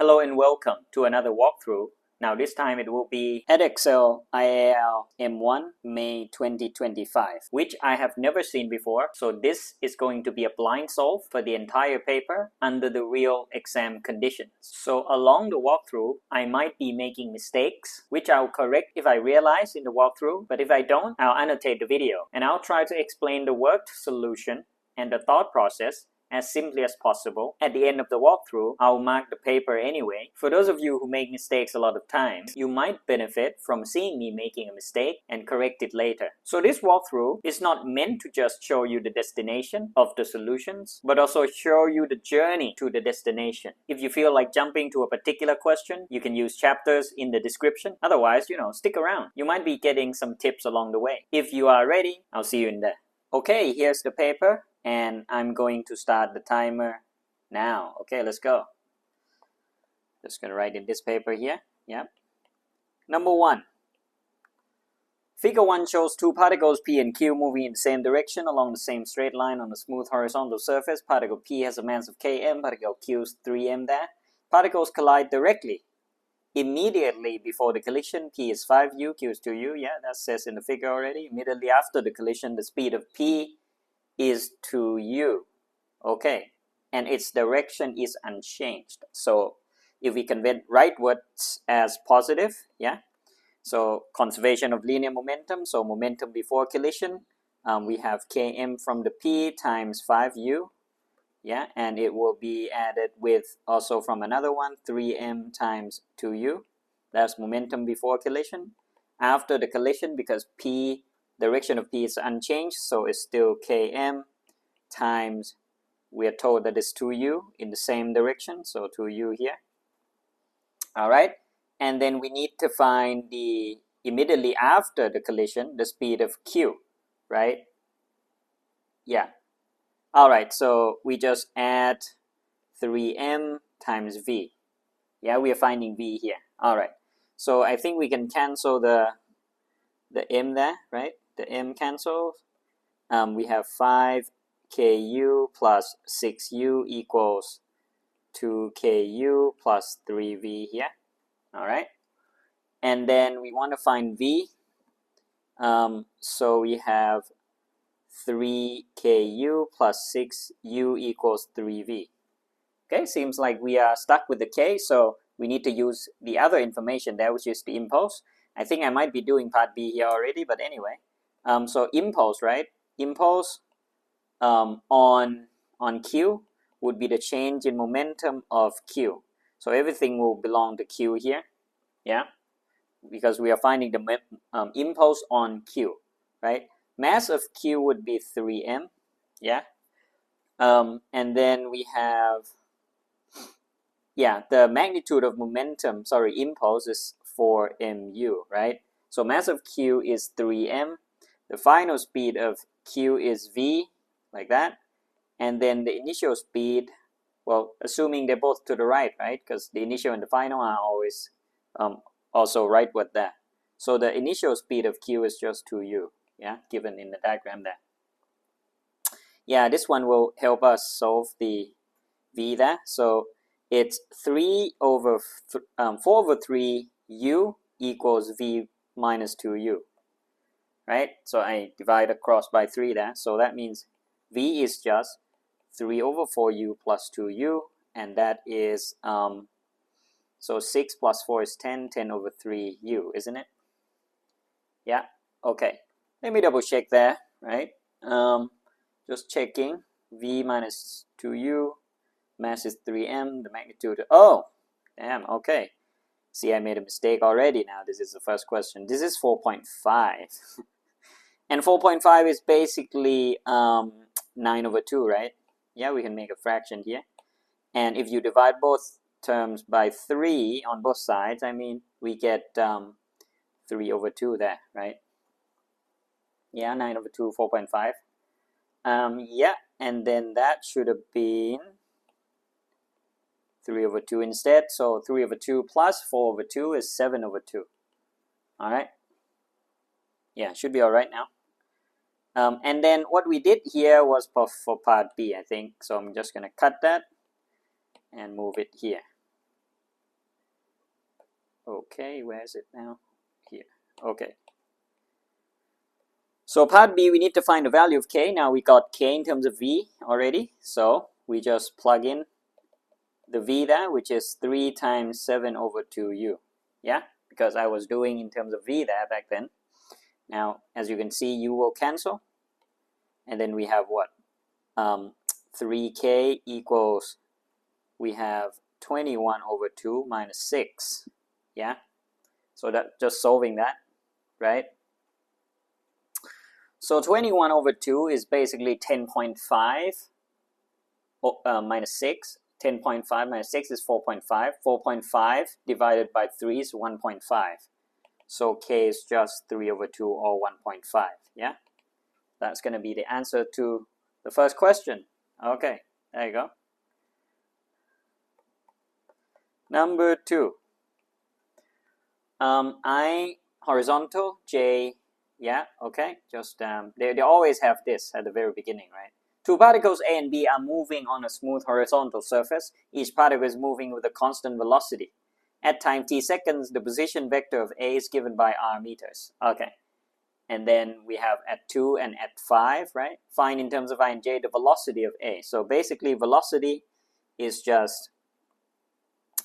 Hello and welcome to another walkthrough. Now this time it will be Edexcel IAL M1 May 2025, which I have never seen before. So this is going to be a blind solve for the entire paper under the real exam conditions. So along the walkthrough, I might be making mistakes, which I'll correct if I realize in the walkthrough. But if I don't, I'll annotate the video and I'll try to explain the worked solution and the thought process as simply as possible. At the end of the walkthrough, I'll mark the paper anyway. For those of you who make mistakes a lot of times, you might benefit from seeing me making a mistake and correct it later. So this walkthrough is not meant to just show you the destination of the solutions, but also show you the journey to the destination. If you feel like jumping to a particular question, you can use chapters in the description. Otherwise, stick around. You might be getting some tips along the way. If you are ready, I'll see you in there. Okay, here's the paper. And I'm going to start the timer now. Okay, let's go. Just going to write in this paper here. Yep. Number 1. Figure 1 shows two particles P and Q moving in the same direction along the same straight line on a smooth horizontal surface. Particle P has a mass of km, particle Q is 3m there. Particles collide directly. Immediately before the collision, P is 5u, Q is 2u. Yeah, that says in the figure already. Immediately after the collision, the speed of P is 2u, okay, and its direction is unchanged. So if we convert rightwards as positive, yeah, so conservation of linear momentum, so momentum before collision, we have km from the P times 5u, yeah, and it will be added with also from another one, 3m times 2u. That's momentum before collision. After the collision, because P direction of P is unchanged, so it's still km times, we are told that it's 2u in the same direction, so 2u here. Alright, and then we need to find the immediately after the collision, the speed of Q, right? Yeah. Alright, so we just add 3m times v. Yeah, we are finding v here. Alright, so I think we can cancel the m there, right? The m cancels. We have 5ku plus 6u equals 2ku plus 3v here. Alright. And then we want to find v. So we have 3ku plus 6u equals 3v. Okay, seems like we are stuck with the k, so we need to use the other information there, which is the impulse. I think I might be doing part B here already, but anyway. So impulse, right? Impulse on Q would be the change in momentum of Q. So everything will belong to Q here, yeah? Because we are finding the impulse on Q, right? Mass of Q would be 3m, yeah? And then we have, yeah, the magnitude of momentum, impulse is 4mu, right? So mass of Q is 3m. The final speed of Q is v, like that. And then the initial speed, well, assuming they're both to the right, right? Because the initial and the final are always also rightward there. So the initial speed of Q is just 2u, yeah, given in the diagram there. Yeah, this one will help us solve the v there. So it's 4 over 3u equals v minus 2u, right? So I divide across by 3 there. So that means v is just 3 over 4u plus 2u, and that is, so 6 plus 4 is 10, 10 over 3u, isn't it? Yeah, okay. Let me double check there, right? Just checking, v minus 2u, mass is 3m, the magnitude, oh, damn, okay. See, I made a mistake already now. This is the first question. This is 4.5. And 4.5 is basically 9 over 2, right? Yeah, we can make a fraction here. And if you divide both terms by 3 on both sides, I mean, we get 3 over 2 there, right? Yeah, 9 over 2, 4.5. Yeah, and then that should have been 3 over 2 instead. So 3 over 2 plus 4 over 2 is 7 over 2. All right. Yeah, should be all right now. And then what we did here was for part B, I think. So I'm just going to cut that and move it here. Okay, where is it now? Here. Okay. So part B, we need to find the value of k. Now we got k in terms of v already. So we just plug in the v there, which is 3 times 7 over 2u. Yeah, because I was doing in terms of v there back then. Now, as you can see, u will cancel. And then we have what? 3k equals, we have 21 over 2 minus 6. Yeah, so that just solving that, right? So 21 over 2 is basically 10.5 minus 6. 10.5 minus 6 is 4.5. 4.5 divided by 3 is 1.5. So k is just 3 over 2 or 1.5. Yeah, that's going to be the answer to the first question. Okay, there you go. Number 2. I horizontal, j, yeah, okay, just they always have this at the very beginning, right? Two particles A and B are moving on a smooth horizontal surface. Each particle is moving with a constant velocity. At time t seconds, the position vector of A is given by r meters. Okay, and then we have at 2 and at 5, right? Find in terms of I and j the velocity of A. So basically velocity is just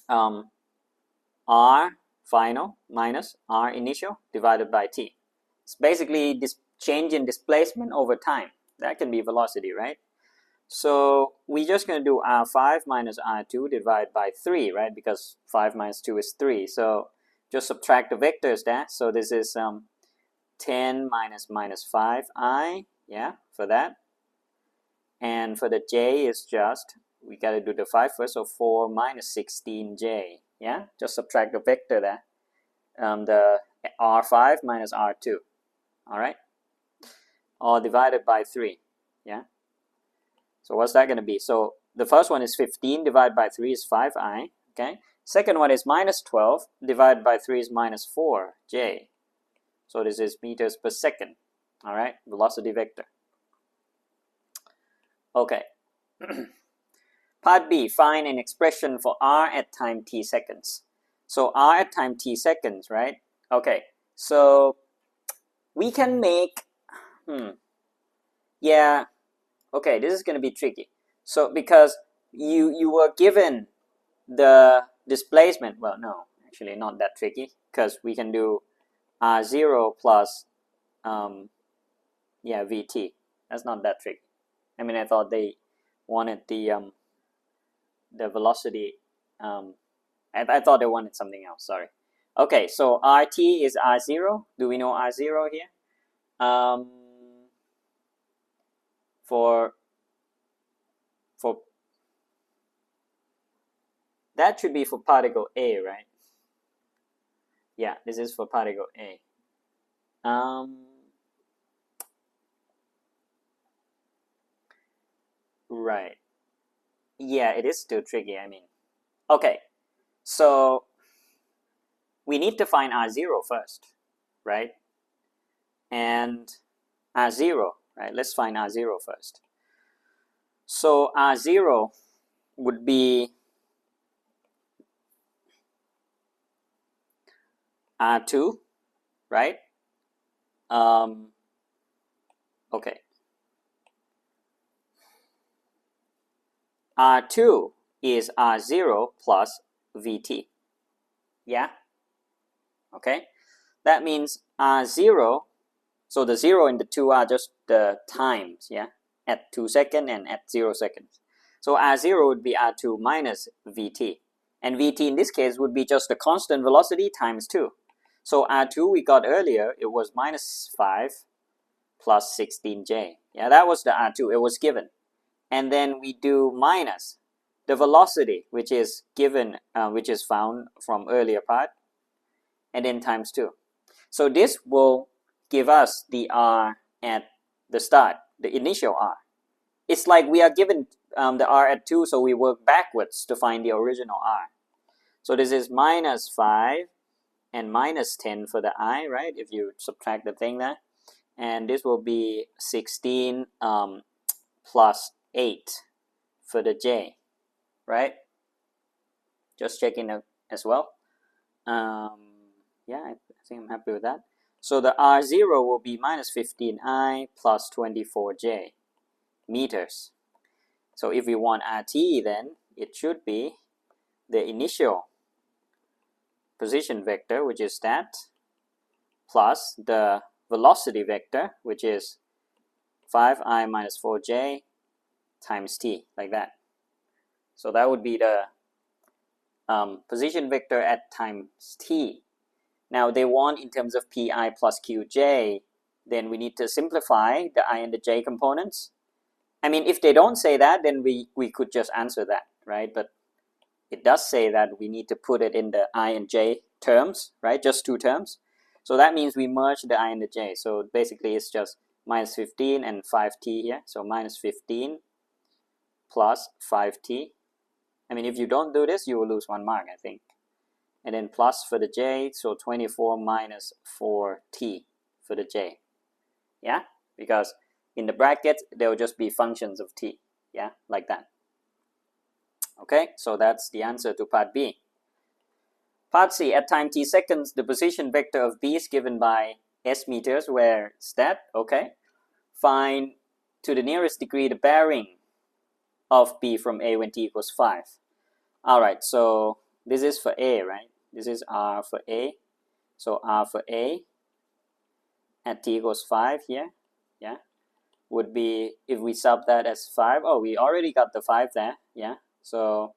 r final minus r initial divided by t. It's basically this change in displacement over time. That can be velocity, right? So we're just going to do r5 minus r2 divided by 3, right? Because 5 minus 2 is 3. So just subtract the vectors there. So this is 10 minus minus 5i, yeah, for that. And for the j is just, we got to do the 5 first, so 4 minus 16j, yeah? Just subtract the vector there. The r5 minus r2, all right? Or divided by 3, yeah? So what's that going to be? So the first one is 15 divided by 3 is 5i, okay? Second one is minus 12 divided by 3 is minus 4j. So this is meters per second, all right? Velocity vector. Okay. Part B, find an expression for r at time t seconds. So r at time t seconds, right? Okay, so we can make, yeah, okay, this is going to be tricky. So because you were given the displacement, well, no, actually not that tricky, because we can do r0 plus, yeah, vt. That's not that tricky. I mean, I thought they wanted the velocity, I thought they wanted something else, sorry. Okay, so RT is R0. Do we know R0 here? For that should be for particle A, right? Yeah, this is for particle A. Right. Yeah, it is still tricky, I mean. Okay, so we need to find R0 first, right? And R0, right? Let's find R0 first. So R0 would be R2, right? Okay. R2 is R0 plus VT. Yeah? Okay. That means R0, so the 0 and the 2 are just the times, yeah? At 2 seconds and at 0 seconds. So R0 would be R2 minus VT. And VT in this case would be just the constant velocity times 2. So R2 we got earlier, it was minus 5 plus 16j. Yeah, that was the R2, it was given. And then we do minus the velocity, which is given, which is found from earlier part, and then times 2. So this will give us the R at the start, the initial R. It's like we are given the R at 2, so we work backwards to find the original R. So this is minus 5 and minus 10 for the I, right? If you subtract the thing there. And this will be 16 plus 8 for the J, right? Just checking as well. Yeah, I think I'm happy with that. So the R0 will be minus 15I plus 24J meters. So if we want RT, then it should be the initial position vector, which is that, plus the velocity vector, which is 5I minus 4J times T, like that. So that would be the position vector at times T. Now they want in terms of Pi plus Qj, then we need to simplify the I and the j components. I mean, if they don't say that, then we could just answer that, right? But it does say that we need to put it in the I and j terms, right? Just two terms. So that means we merge the I and the j. So basically it's just minus 15 and 5t here. So minus 15 plus 5t. I mean, if you don't do this, you will lose 1 mark, I think. And then plus for the j, so 24 minus 4t for the j. Yeah, because in the brackets, there will just be functions of t. Yeah, like that. Okay, so that's the answer to part B. Part C, at time t seconds, the position vector of B is given by s meters, where stat, okay. Find to the nearest degree the bearing of B from A when t equals 5. Alright, so this is for A, right? This is R for A. So R for A at t equals 5 here, yeah, would be, if we sub that as 5, oh, we already got the 5 there, yeah. So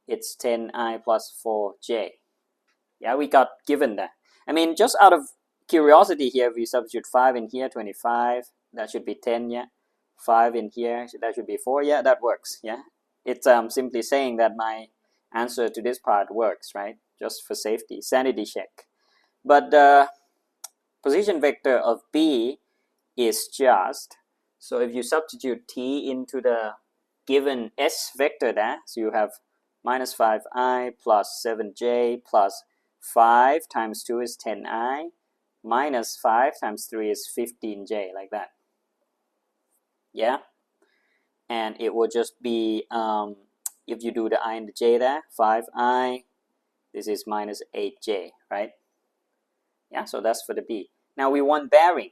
it's 10I plus 4J. Yeah, we got given that. I mean, just out of curiosity here, we substitute 5 in here, 25, that should be 10, yeah. 5 in here, that should be 4, yeah, that works, yeah. It's simply saying that my answer to this part works, right? Just for safety, sanity check. But the position vector of B is just, so if you substitute t into the given s vector there, so you have minus 5i plus 7j plus 5 times 2 is 10i minus 5 times 3 is 15j, like that. Yeah, and it will just be, if you do the I and the j there, 5i, this is minus 8j, right? Yeah, so that's for the B. Now we want bearing.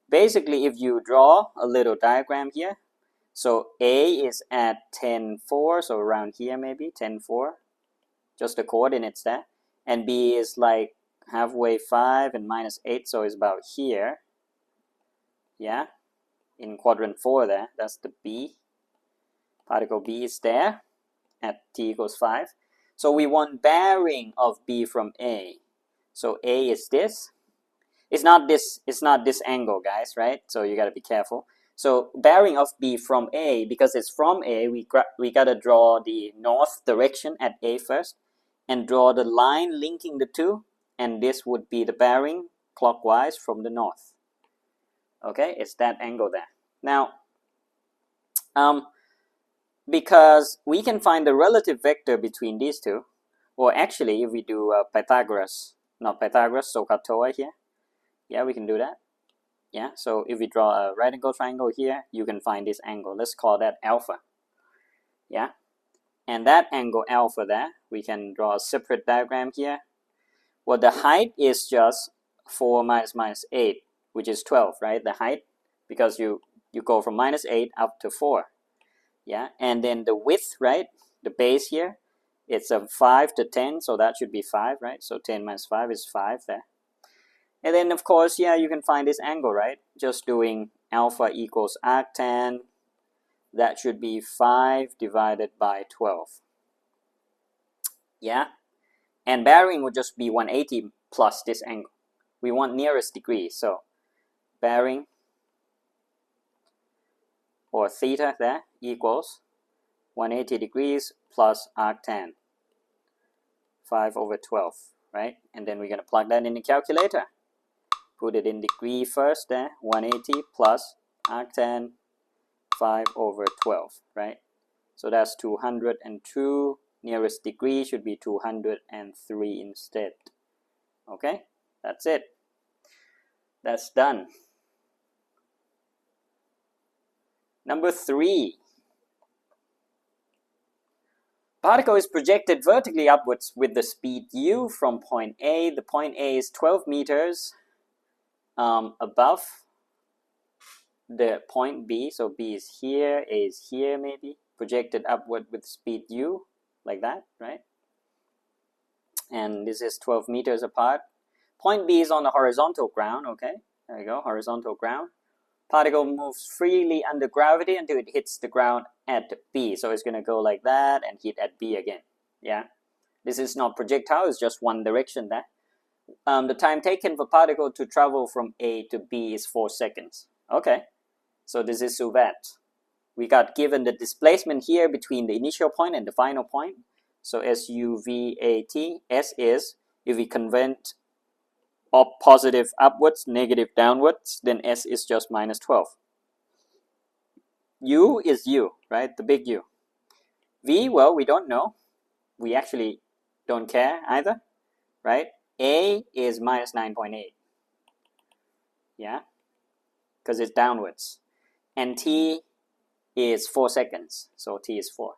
Basically, if you draw a little diagram here, so A is at 10, 4, so around here maybe, 10, 4, just the coordinates there. And B is like halfway 5 and minus 8, so it's about here. Yeah, in quadrant 4 there, that's the B. Particle B is there at t equals 5. So we want bearing of B from A. So A is this. It's not this angle, guys, right? So you gotta be careful. So bearing of B from A, because it's from A, we gotta draw the north direction at A first, and draw the line linking the two, and this would be the bearing clockwise from the north. Okay, it's that angle there. Now, because we can find the relative vector between these two, or actually, if we do Pythagoras, not Pythagoras, SOHCAHTOA here, yeah, we can do that. Yeah, so if we draw a right angle triangle here, you can find this angle. Let's call that alpha. Yeah, and that angle alpha there, we can draw a separate diagram here. Well, the height is just 4 minus 8, which is 12, right? The height, because you go from minus 8 up to 4. Yeah, and then the width, right? The base here, it's a 5 to 10, so that should be 5, right? So 10 minus 5 is 5 there. And then, of course, yeah, you can find this angle, right? Just doing alpha equals arctan. That should be 5 divided by 12. Yeah? And bearing would just be 180 plus this angle. We want nearest degree, so bearing, or theta there, equals 180 degrees plus arctan. 5 over 12, right? And then we're going to plug that in the calculator. Put it in degree first there, 180 plus arctan 5 over 12, right? So that's 202. Nearest degree should be 203 instead. Okay, that's it. That's done. Number 3. Particle is projected vertically upwards with the speed u from point A. The point A is 12 meters above the point B. So B is here, A is here maybe. Projected upward with speed u, like that, right? And this is 12 meters apart. Point B is on the horizontal ground, okay? There you go, horizontal ground. Particle moves freely under gravity until it hits the ground at B. So it's going to go like that and hit at B again. Yeah, this is not projectile, it's just one direction there. The time taken for particle to travel from A to B is 4 seconds. Okay, so this is SUVAT. We got given the displacement here between the initial point and the final point. So SUVAT, S is, if we convert positive upwards, negative downwards, then S is just minus 12. U is U, right? The big U. V, well, we don't know. We actually don't care either, right? A is minus 9.8. Yeah, because it's downwards. And T is 4 seconds. So T is 4.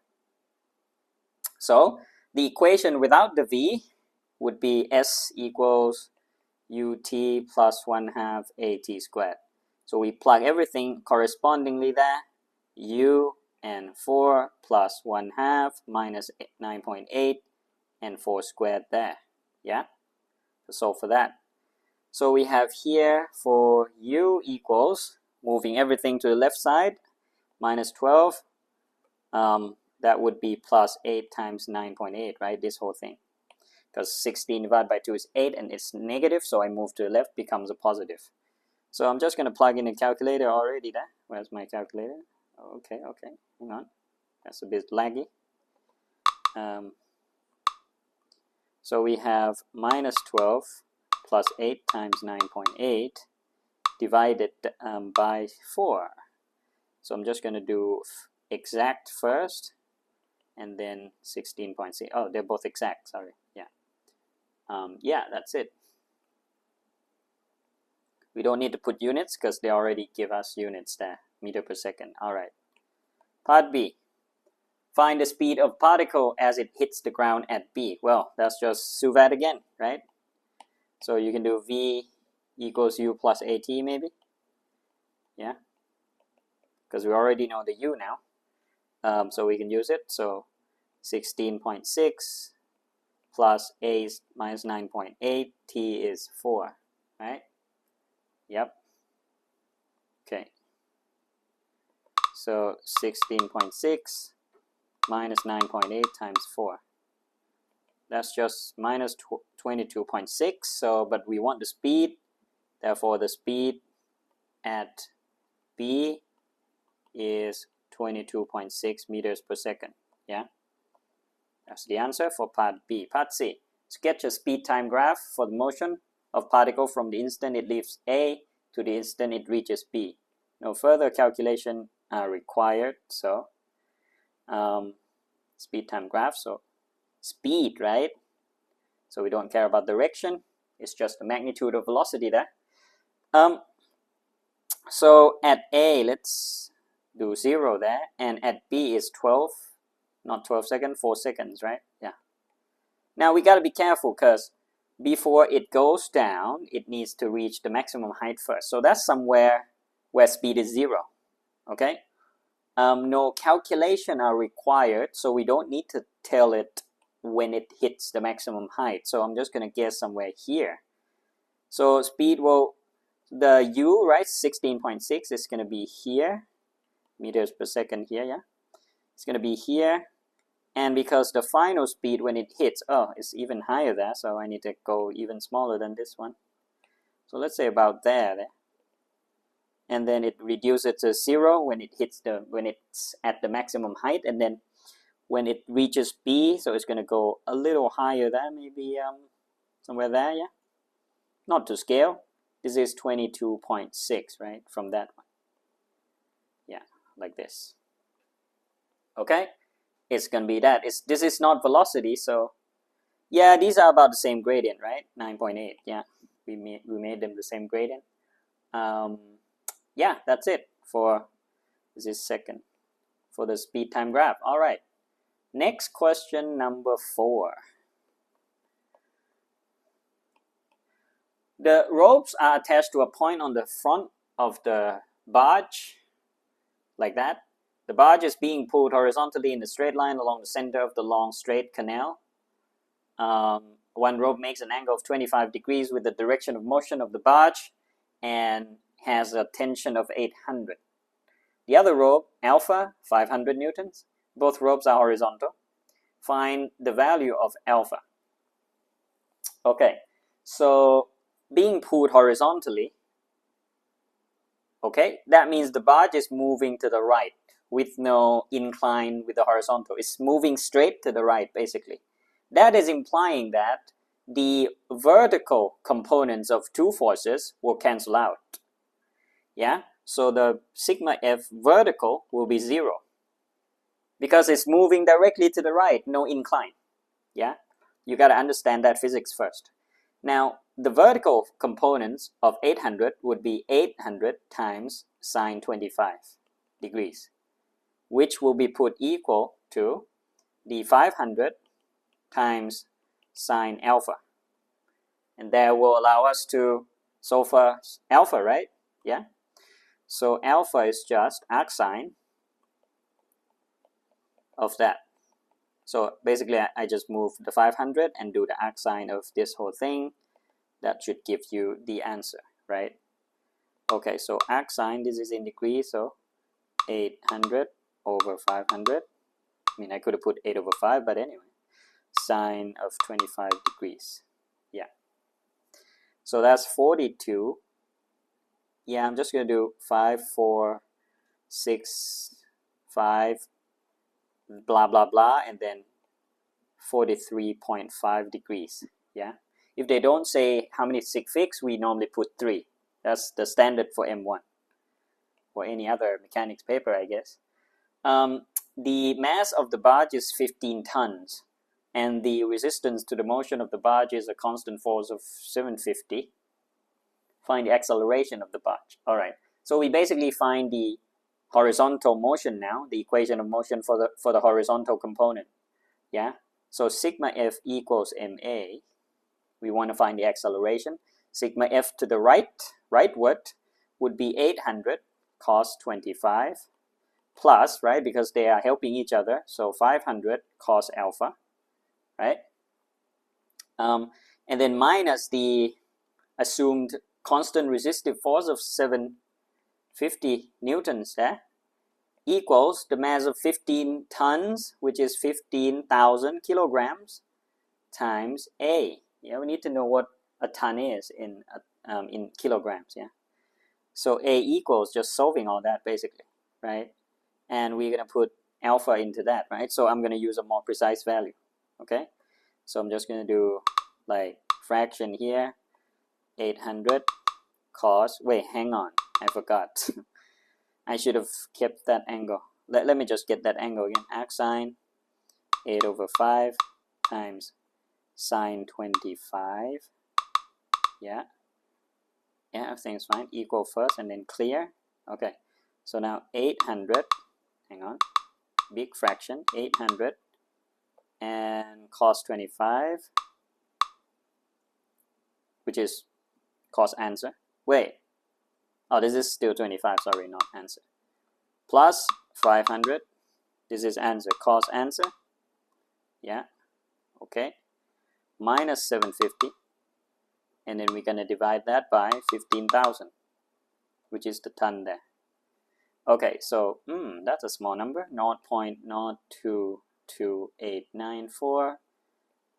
So the equation without the V would be S equals ut plus 1/2 at squared. So we plug everything correspondingly there. U and 4 plus 1/2 minus 9.8 and 4 squared there. Yeah, to solve for that. So we have here for U equals, moving everything to the left side, minus 12. That would be plus 8 times 9.8, right? This whole thing. Because 16 divided by 2 is 8 and it's negative, so I move to the left, becomes a positive. So I'm just going to plug in a calculator already there. Where's my calculator? Okay, hang on. That's a bit laggy. So we have minus 12 plus 8 times 9.8 divided by 4. So I'm just going to do exact first and then 16.6. Oh, they're both exact, sorry. Yeah. Yeah, that's it. We don't need to put units because they already give us units there, meter per second. All right. Part B. Find the speed of particle as it hits the ground at B. Well, that's just SUVAT again, right? So you can do V equals U plus AT maybe. Yeah. Because we already know the U now. So we can use it. So 16.6 plus A is minus 9.8, T is 4, right? Yep. Okay. So 16.6 minus 9.8 times 4. That's just minus 22.6. So, but we want the speed. Therefore, the speed at B is 22.6 meters per second. Yeah. That's the answer for part B. Part C. Sketch a speed time graph for the motion of particle from the instant it leaves A to the instant it reaches B. No further calculation are required. So speed time graph. So speed, right? So we don't care about direction. It's just the magnitude of velocity there. So at A, let's do 0 there. And at B is 12. Not 12 seconds, 4 seconds, right? Yeah. Now we got to be careful because before it goes down, it needs to reach the maximum height first. So that's somewhere where speed is 0. Okay? No calculation are required, so we don't need to tell it when it hits the maximum height. So I'm just going to guess somewhere here. So speed will, the U, right, 16.6 is going to be here. Meters per second here, yeah? It's going to be here. And because the final speed when it hits, oh, it's even higher there, so I need to go even smaller than this one. So let's say about there. And then it reduces to 0 when it hits when it's at the maximum height, and then when it reaches B, so it's going to go a little higher there, maybe somewhere there, yeah? Not to scale. This is 22.6, right, from that one. Yeah, like this. Okay? It's going to be that. This is not velocity, so yeah, these are about the same gradient, right? 9.8, yeah. We made them the same gradient. Yeah, that's it for this second, for the speed time graph. All right. Next question, number 4. The ropes are attached to a point on the front of the barge, like that. The barge is being pulled horizontally in a straight line along the center of the long straight canal. One rope makes an angle of 25 degrees with the direction of motion of the barge and has a tension of 800. The other rope, alpha, 500 newtons. Both ropes are horizontal. Find the value of alpha. Okay, so being pulled horizontally, okay, that means the barge is moving to the right with no incline with the horizontal. It's moving straight to the right, basically. That is implying that the vertical components of two forces will cancel out. Yeah, so the sigma F vertical will be 0 because it's moving directly to the right, no incline. Yeah, you got to understand that physics first. Now, the vertical components of 800 would be 800 times sine 25 degrees, which will be put equal to the 500 times sine alpha. And that will allow us to solve for alpha, right? Yeah. So alpha is just arcsine of that. So basically, I just move the 500 and do the arcsine of this whole thing. That should give you the answer, right? Okay, so arcsine, this is in degrees, so 800 over 500. I mean, I could have put 8 over 5, but anyway. Sine of 25 degrees. Yeah. So that's 42. Yeah, I'm just going to do 5, 4, 6, 5, blah, blah, blah, and then 43.5 degrees. Yeah. If they don't say how many sig figs, we normally put 3. That's the standard for M1 or any other mechanics paper, I guess. The mass of the barge is 15 tons. And the resistance to the motion of the barge is a constant force of 750. Find the acceleration of the barge. All right. So we basically find the horizontal motion now, the equation of motion for the horizontal component. Yeah. So sigma F equals ma. We want to find the acceleration. Sigma F to the rightward would be 800 cos 25 plus, right, because they are helping each other. So 500 cos alpha. Right? And then minus the assumed constant resistive force of 750 newtons there equals the mass of 15 tons, which is 15,000 kilograms, times A. Yeah, we need to know what a ton is in kilograms. Yeah, so A equals just solving all that basically, right? And we're gonna put alpha into that, right? So I'm gonna use a more precise value. Okay, so I'm just going to do like fraction here, 800 cos, wait, hang on, I forgot. I should have kept that angle. Let me just get that angle again. Arcsine 8 over 5 times sine 25. Yeah, everything's fine. Equal first and then clear. Okay, so now 800, hang on, big fraction, 800 and cos 25, which is cos answer. Wait, oh, this is still 25, sorry, not answer. Plus 500, this is answer, cos answer. Yeah, okay. Minus 750, and then we're going to divide that by 15,000, which is the ton there. Okay, so that's a small number, 0.022894.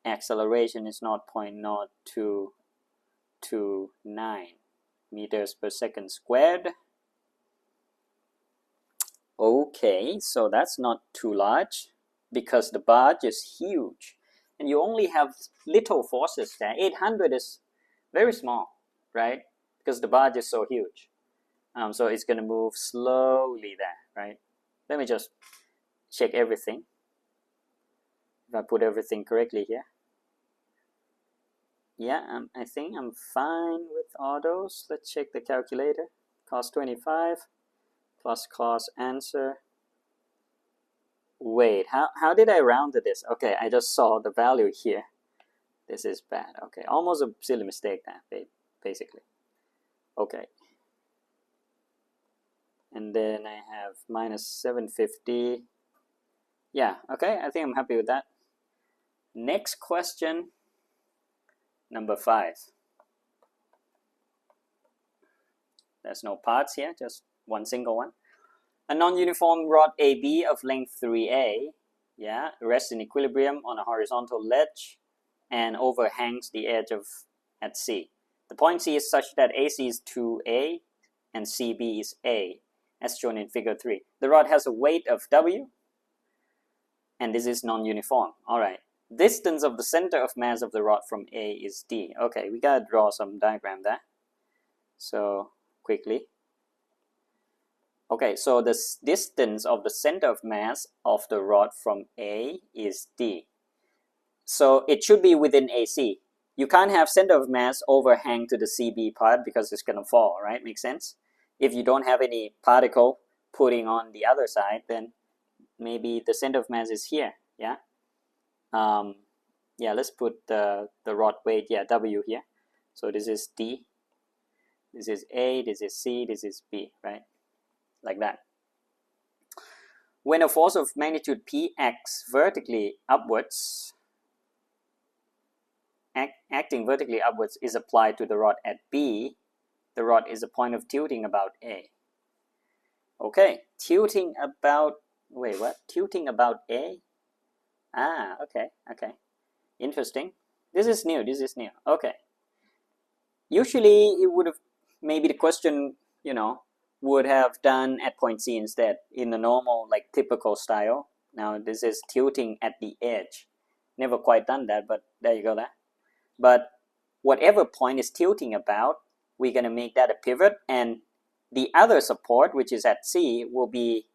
Acceleration is 0.0229 meters per second squared. Okay, so that's not too large because the barge is huge and you only have little forces there. 800 is very small, right? Because the barge is so huge. So it's going to move slowly there, right? Let me just check everything. If I put everything correctly here. Yeah, I think I'm fine with all those. Let's check the calculator. Cos 25 plus cos answer Wait, how did I round to this? Okay, I just saw the value here. This is bad. Okay, almost a silly mistake that, basically. Okay. And then I have minus 750. Yeah, okay, I think I'm happy with that. Next question, number 5. There's no parts here, just one single one. A non-uniform rod AB of length 3A, yeah, rests in equilibrium on a horizontal ledge and overhangs the edge at C. The point C is such that AC is 2A and CB is A, as shown in figure 3. The rod has a weight of W, and this is non-uniform. All right. Distance of the center of mass of the rod from A is D. Okay, we gotta draw some diagram there. So quickly. Okay, so the distance of the center of mass of the rod from A is D. So it should be within AC. You can't have center of mass overhang to the CB part because it's gonna fall, right? Makes sense? If you don't have any particle putting on the other side, then maybe the center of mass is here, yeah? Yeah, let's put the rod weight, yeah, W here. So this is D, this is A, this is C, this is B, right? Like that. When a force of magnitude P acts vertically upwards, acting vertically upwards is applied to the rod at B, the rod is a point of tilting about A. Okay, tilting about, wait, what? Tilting about A? Ah, okay. Interesting. This is new. Okay. Usually it would have, maybe the question, would have done at point C instead in the normal, like typical style. Now this is tilting at the edge. Never quite done that, but there you go there. But whatever point is tilting about, we're going to make that a pivot, and the other support, which is at C, will be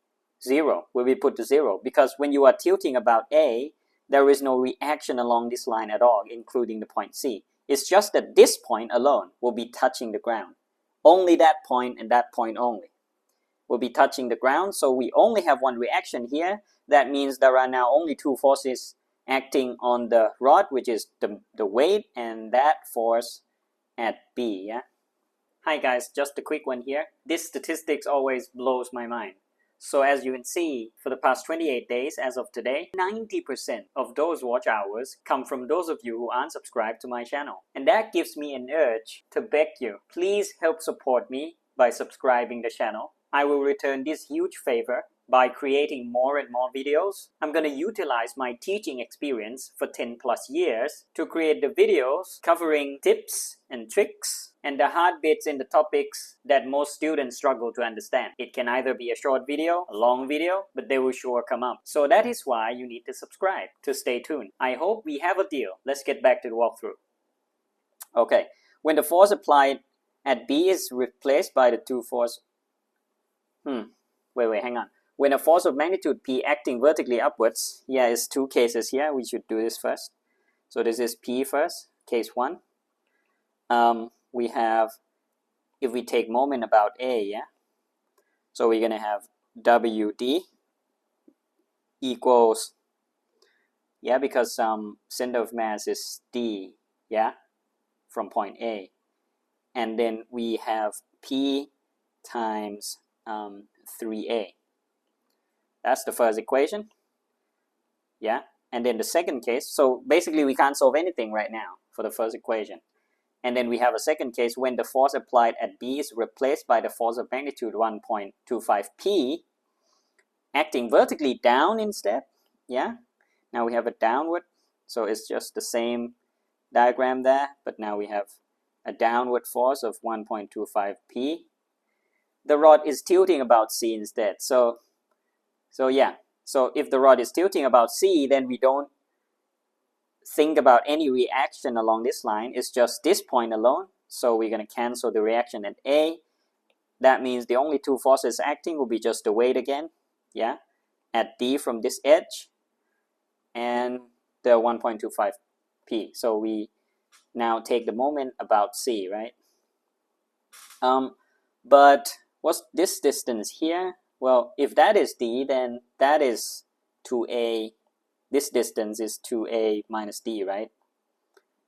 0, will be put to 0, because when you are tilting about A, there is no reaction along this line at all, including the point C. It's just that this point alone will be touching the ground. Only that point and that point only will be touching the ground, so we only have one reaction here. That means there are now only two forces acting on the rod, which is the weight and that force at B, yeah? Hi guys, just a quick one here. This statistics always blows my mind. So as you can see, for the past 28 days as of today, 90% of those watch hours come from those of you who aren't subscribed to my channel. And that gives me an urge to beg you, please help support me by subscribing the channel. I will return this huge favor by creating more and more videos. I'm going to utilize my teaching experience for 10 plus years to create the videos covering tips and tricks and the hard bits in the topics that most students struggle to understand. It can either be a short video, a long video, but they will sure come up. So that is why you need to subscribe to stay tuned. I hope we have a deal. Let's get back to the walkthrough. Okay, when the force applied at B is replaced by the two force... Wait, hang on. When a force of magnitude P acting vertically upwards, yeah, it's two cases here. We should do this first. So this is P first, case 1. We have, if we take moment about A, yeah? So we're going to have WD equals, yeah, because center of mass is D, yeah, from point A. And then we have P times 3A. That's the first equation, yeah? And then the second case, so basically we can't solve anything right now for the first equation. And then we have a second case when the force applied at B is replaced by the force of magnitude 1.25 P, acting vertically down instead, yeah? Now we have a downward, so it's just the same diagram there, but now we have a downward force of 1.25 P. The rod is tilting about C instead, so yeah, so if the rod is tilting about C, then we don't think about any reaction along this line. It's just this point alone, so we're going to cancel the reaction at A. That means the only two forces acting will be just the weight again, yeah, at D from this edge, and the 1.25 P. So we now take the moment about C, right? But what's this distance here? Well, if that is D, then that is 2a, this distance is 2a minus d, right?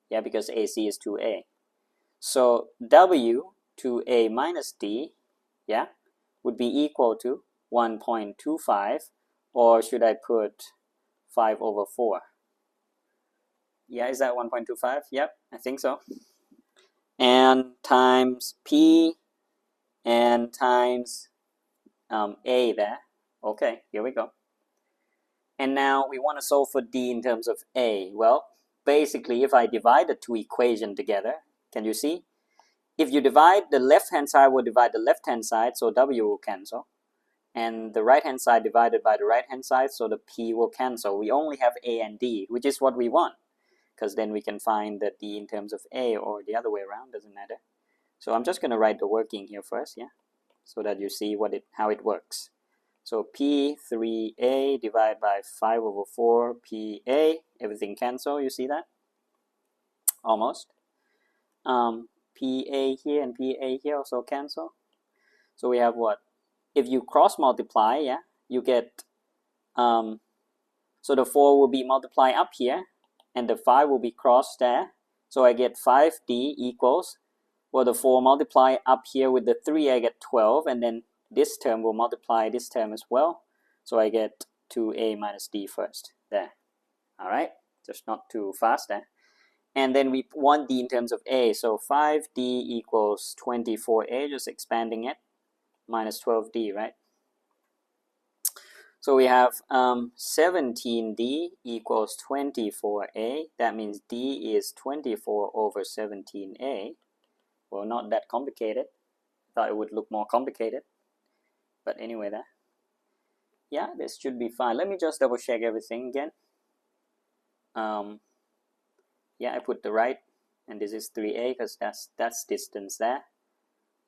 Yeah, because AC is 2a. So W 2a minus d, yeah, would be equal to 1.25, or should I put 5 over 4? Yeah, is that 1.25? Yep, I think so. And times P and times A there. Okay, here we go. And now we want to solve for D in terms of A. Well, basically, if I divide the two equations together, can you see? If you divide the left-hand side, will divide the left-hand side, so W will cancel. And the right-hand side divided by the right-hand side, so the P will cancel. We only have A and D, which is what we want, because then we can find the D in terms of A, or the other way around, doesn't matter. So I'm just going to write the working here first, yeah, so that you see how it works. So P3A divided by 5 over 4 PA, everything cancel, you see that? Almost. PA here and PA here also cancel. So we have what? If you cross multiply, yeah, you get, so the 4 will be multiplied up here, and the 5 will be crossed there. So I get 5D equals, well, the 4 multiply up here with the 3, I get 12, and then this term will multiply this term as well. So I get 2a minus d first, there. All right, just not too fast there. And then we want d in terms of a, so 5d equals 24a, just expanding it, minus 12d, right? So we have 17d equals 24a. That means d is 24 over 17a. Well, not that complicated. Thought it would look more complicated. But anyway, that. Yeah, this should be fine. Let me just double check everything again. Yeah, I put the right, and this is 3a because that's distance there.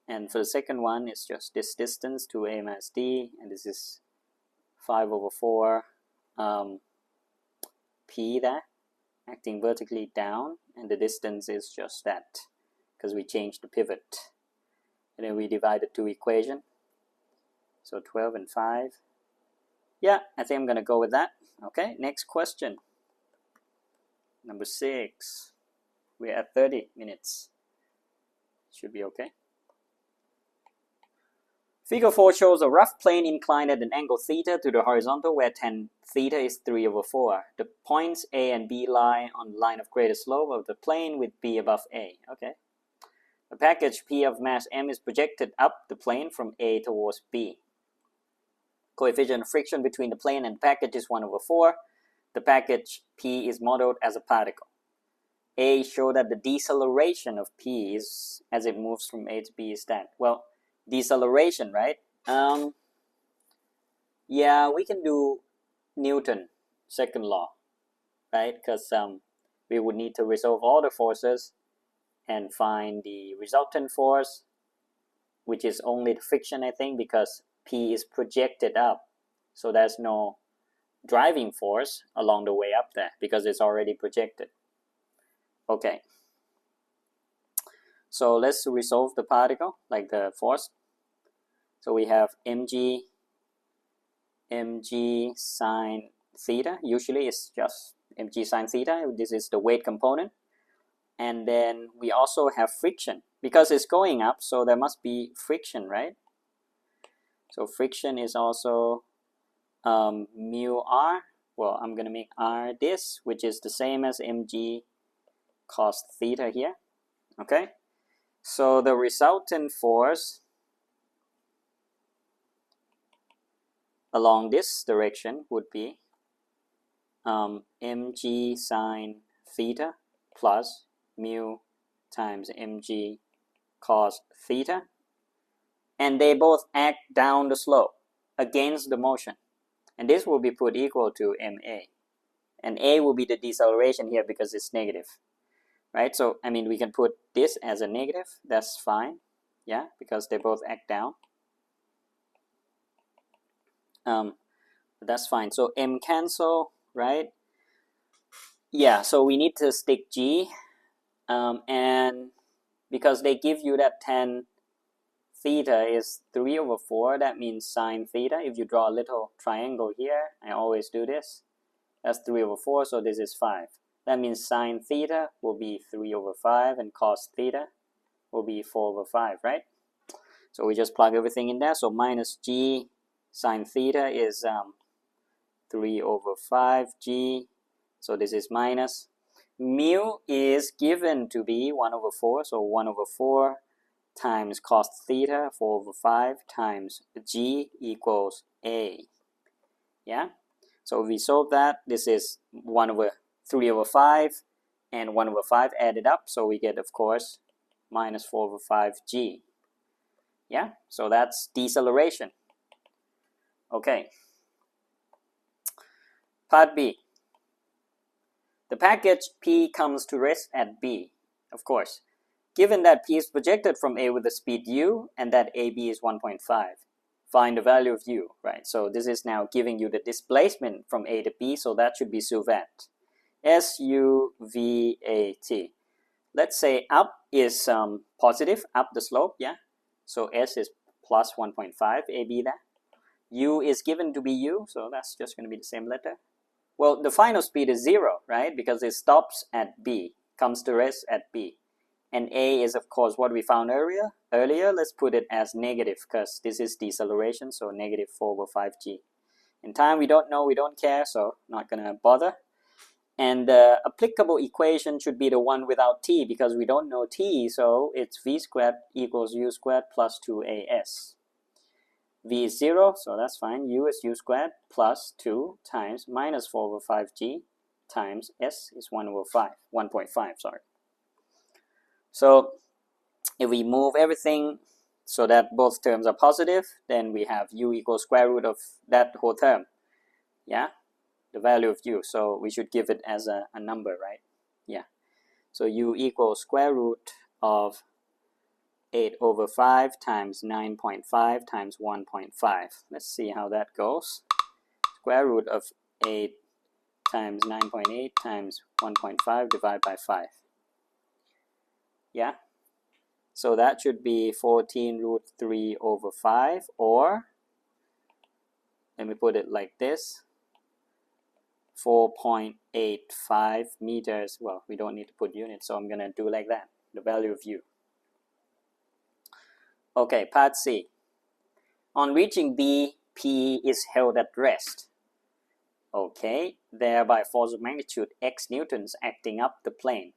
And for the second one, it's just this distance, 2a minus d, and this is 5 over 4 p there, acting vertically down, and the distance is just that, because we changed the pivot. And then we divide the two equations. So 12 and 5. Yeah, I think I'm going to go with that. Okay, next question. Number 6. We're at 30 minutes. Should be okay. Figure 4 shows a rough plane inclined at an angle theta to the horizontal where tan theta is 3 over 4. The points A and B lie on the line of greatest slope of the plane with B above A. Okay. A package P of mass M is projected up the plane from A towards B. Coefficient of friction between the plane and the package is 1 over 4. The package P is modeled as a particle. A show that the deceleration of P is, as it moves from A to B, is that. Well, deceleration, right? Yeah, we can do Newton's second law, right? Because we would need to resolve all the forces and find the resultant force, which is only the friction, I think, because P is projected up. So there's no driving force along the way up there because it's already projected. Okay. So let's resolve the particle, like the force. So we have mg sine theta. Usually it's just mg sine theta. This is the weight component. And then we also have friction. Because it's going up, so there must be friction, right? So friction is also mu r. Well, I'm going to make r this, which is the same as mg cos theta here. Okay? So the resultant force along this direction would be mg sine theta plus mu times mg cos theta. And they both act down the slope against the motion. And this will be put equal to ma. And a will be the deceleration here because it's negative. Right? So, I mean, we can put this as a negative. That's fine. Yeah, because they both act down. That's fine. So m cancel, right? Yeah, so we need to stick g. And because they give you that tan theta is 3 over 4. That means sine theta. If you draw a little triangle here, I always do this. That's 3 over 4, so this is 5. That means sine theta will be 3 over 5 and cos theta will be 4 over 5, right? So we just plug everything in there. So minus g sine theta is 3 over 5g. So this is minus. Mu is given to be 1 over 4. So 1 over 4 times cos theta, 4 over 5 times g equals a. Yeah? So if we solve that, this is 1 over 3 over 5 and 1 over 5 added up. So we get, of course, minus 4 over 5g. Yeah? So that's deceleration. Okay. Part B. The package P comes to rest at B, of course. Given that P is projected from A with the speed u and that AB is 1.5, find the value of u, right? So this is now giving you the displacement from A to B, so that should be SUVAT. S-U-V-A-T. Let's say up is positive, up the slope, yeah? So S is plus 1.5, AB there. U is given to be u, so that's just going to be the same letter. Well, the final speed is 0, right? Because it stops at B, comes to rest at B. And A is, of course, what we found earlier. Let's put it as negative because this is deceleration, so negative 4 over 5g. In time, we don't know, we don't care, so not going to bother. And the applicable equation should be the one without t because we don't know t, so it's v squared equals u squared plus 2as. V is 0, so that's fine. U is u squared plus 2 times minus 4 over 5g times s is 1.5, sorry. So if we move everything so that both terms are positive, then we have u equals square root of that whole term. Yeah, the value of u. So we should give it as a number, right? Yeah. So u equals square root of 8 over 5 times 9.5 times 1.5. Let's see how that goes. Square root of 8 times 9.8 times 1.5 divided by 5. Yeah? So that should be 14 root 3 over 5, or, let me put it like this, 4.85 meters. Well, we don't need to put units, so I'm going to do like that, the value of u. Okay, part C. On reaching B, P is held at rest. Okay, thereby force of magnitude x newtons acting up the plane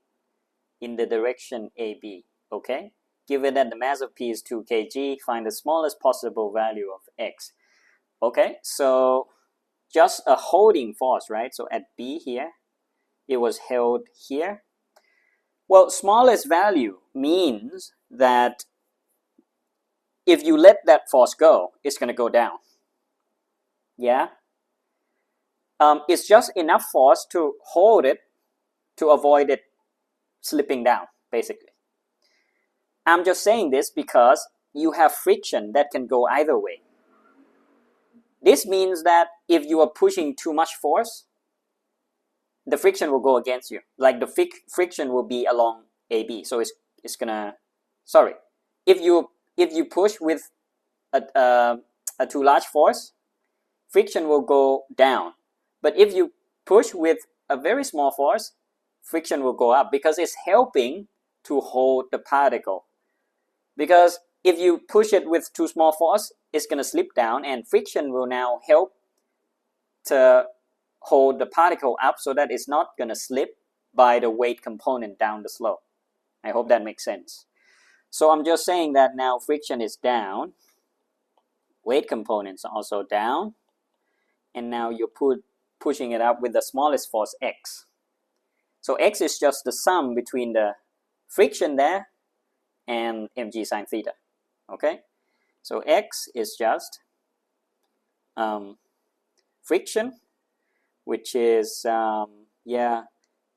in the direction AB. Okay, given that the mass of P is 2 kg, find the smallest possible value of x. Okay, so just a holding force, right? So at B here, it was held here. Well, smallest value means that if you let that force go, it's going to go down. Yeah? It's just enough force to hold it to avoid it slipping down, basically. I'm just saying this because you have friction that can go either way. This means that if you are pushing too much force, the friction will go against you. Like the friction will be along AB. So it's going to, sorry. If you push with a too large force, friction will go down. But if you push with a very small force, friction will go up because it's helping to hold the particle. Because if you push it with too small force, it's going to slip down, and friction will now help to hold the particle up so that it's not going to slip by the weight component down the slope. I hope that makes sense. So I'm just saying that now friction is down, weight components are also down, and now you're pushing it up with the smallest force, x. So x is just the sum between the friction there and mg sine theta. Okay, so x is just friction, which is mu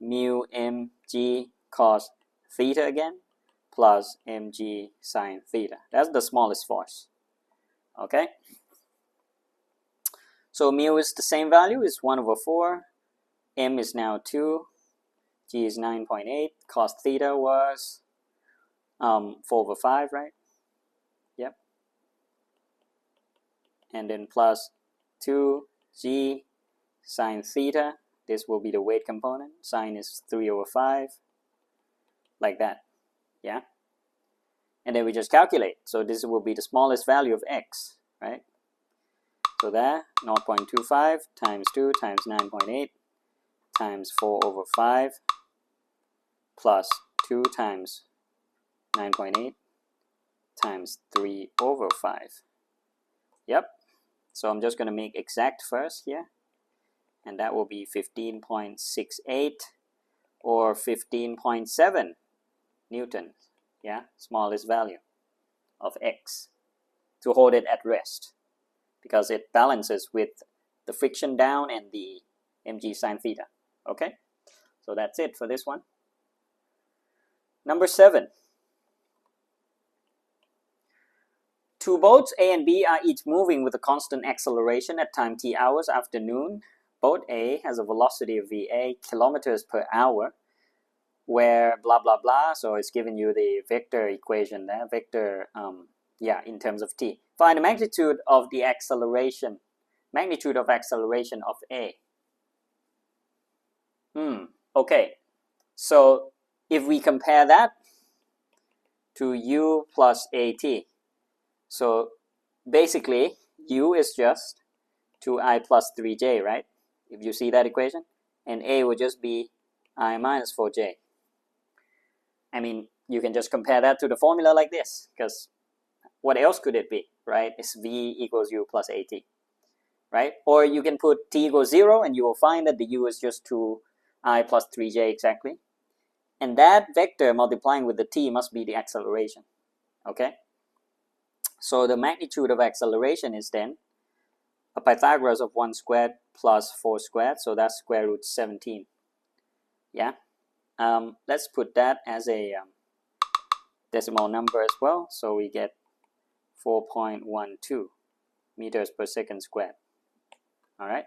mg cos theta again, plus mg sine theta. That's the smallest force. Okay, so mu is the same value, is 1 over 4, m is now 2, g is 9.8, cos theta was 4 over 5, right? Yep. and then plus 2g sine theta. This will be the weight component. Sine is 3/5, like that. Yeah. And then we just calculate. So this will be the smallest value of x, right? So there, 0.25 times 2 times 9.8 times 4/5 plus 2 times 9.8 times 3/5. Yep. So I'm just going to make exact first here. And that will be 15.68 or 15.7 newtons. Yeah, smallest value of x to hold it at rest, because it balances with the friction down and the mg sine theta. Okay, so that's it for this one. Number 7. Two boats A and B are each moving with a constant acceleration at time t hours after noon. Boat A has a velocity of VA kilometers per hour, where blah blah blah. So it's giving you the vector equation there, vector in terms of t. Find the magnitude of the acceleration, of A. Okay, so if we compare that to u plus at, so basically u is just 2i plus 3j, right? If you see that equation, and a would just be I minus 4j. I mean, you can just compare that to the formula like this, because what else could it be, right? It's v equals u plus at, right? Or you can put t equals 0 and you will find that the u is just 2i plus 3j exactly. And that vector multiplying with the t must be the acceleration, okay? So the magnitude of acceleration is then a Pythagoras of 1 squared plus 4 squared, so that's square root 17. Yeah, let's put that as a decimal number as well, so we get 4.12 meters per second squared. All right.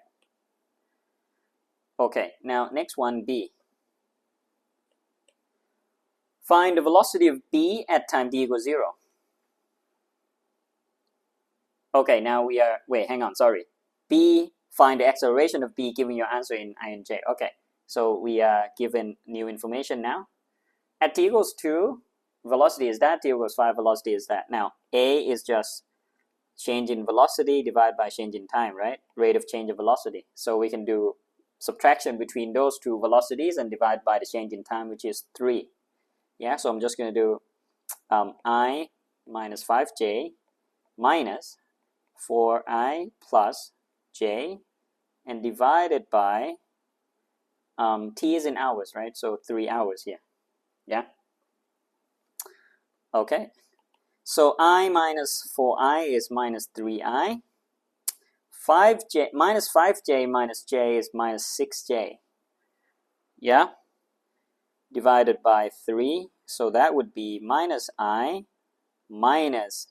Okay, now next one, B. Find the velocity of B at time t equals 0. Okay, now we are, hang on, sorry. B, find the acceleration of B, giving your answer in ing. Okay, so we are given new information now. At t equals 2, velocity is that, t equals 5, velocity is that. Now, A is just change in velocity divided by change in time, right? Rate of change of velocity. So we can do subtraction between those two velocities and divide by the change in time, which is 3. Yeah, so I'm just going to do I minus 5j minus 4i plus j, and divided by t is in hours, right? So 3 hours here. Yeah. Okay. So I minus 4i is minus 3i. 5j minus 5j minus j is minus 6j. Yeah. Divided by 3. So that would be minus I minus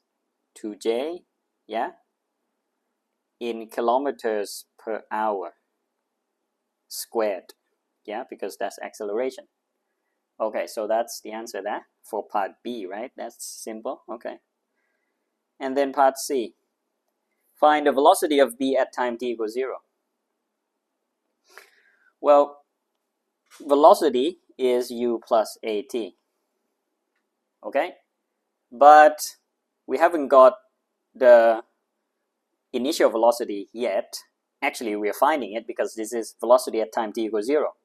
2j. Yeah. In kilometers per hour squared. Yeah, because that's acceleration. Okay, so that's the answer there for part B, right? That's simple. Okay. And then part C. Find the velocity of B at time t equals 0. Well, velocity is u plus at. Okay? But we haven't got the initial velocity yet. Actually, we are finding it because this is velocity at time t equals 0.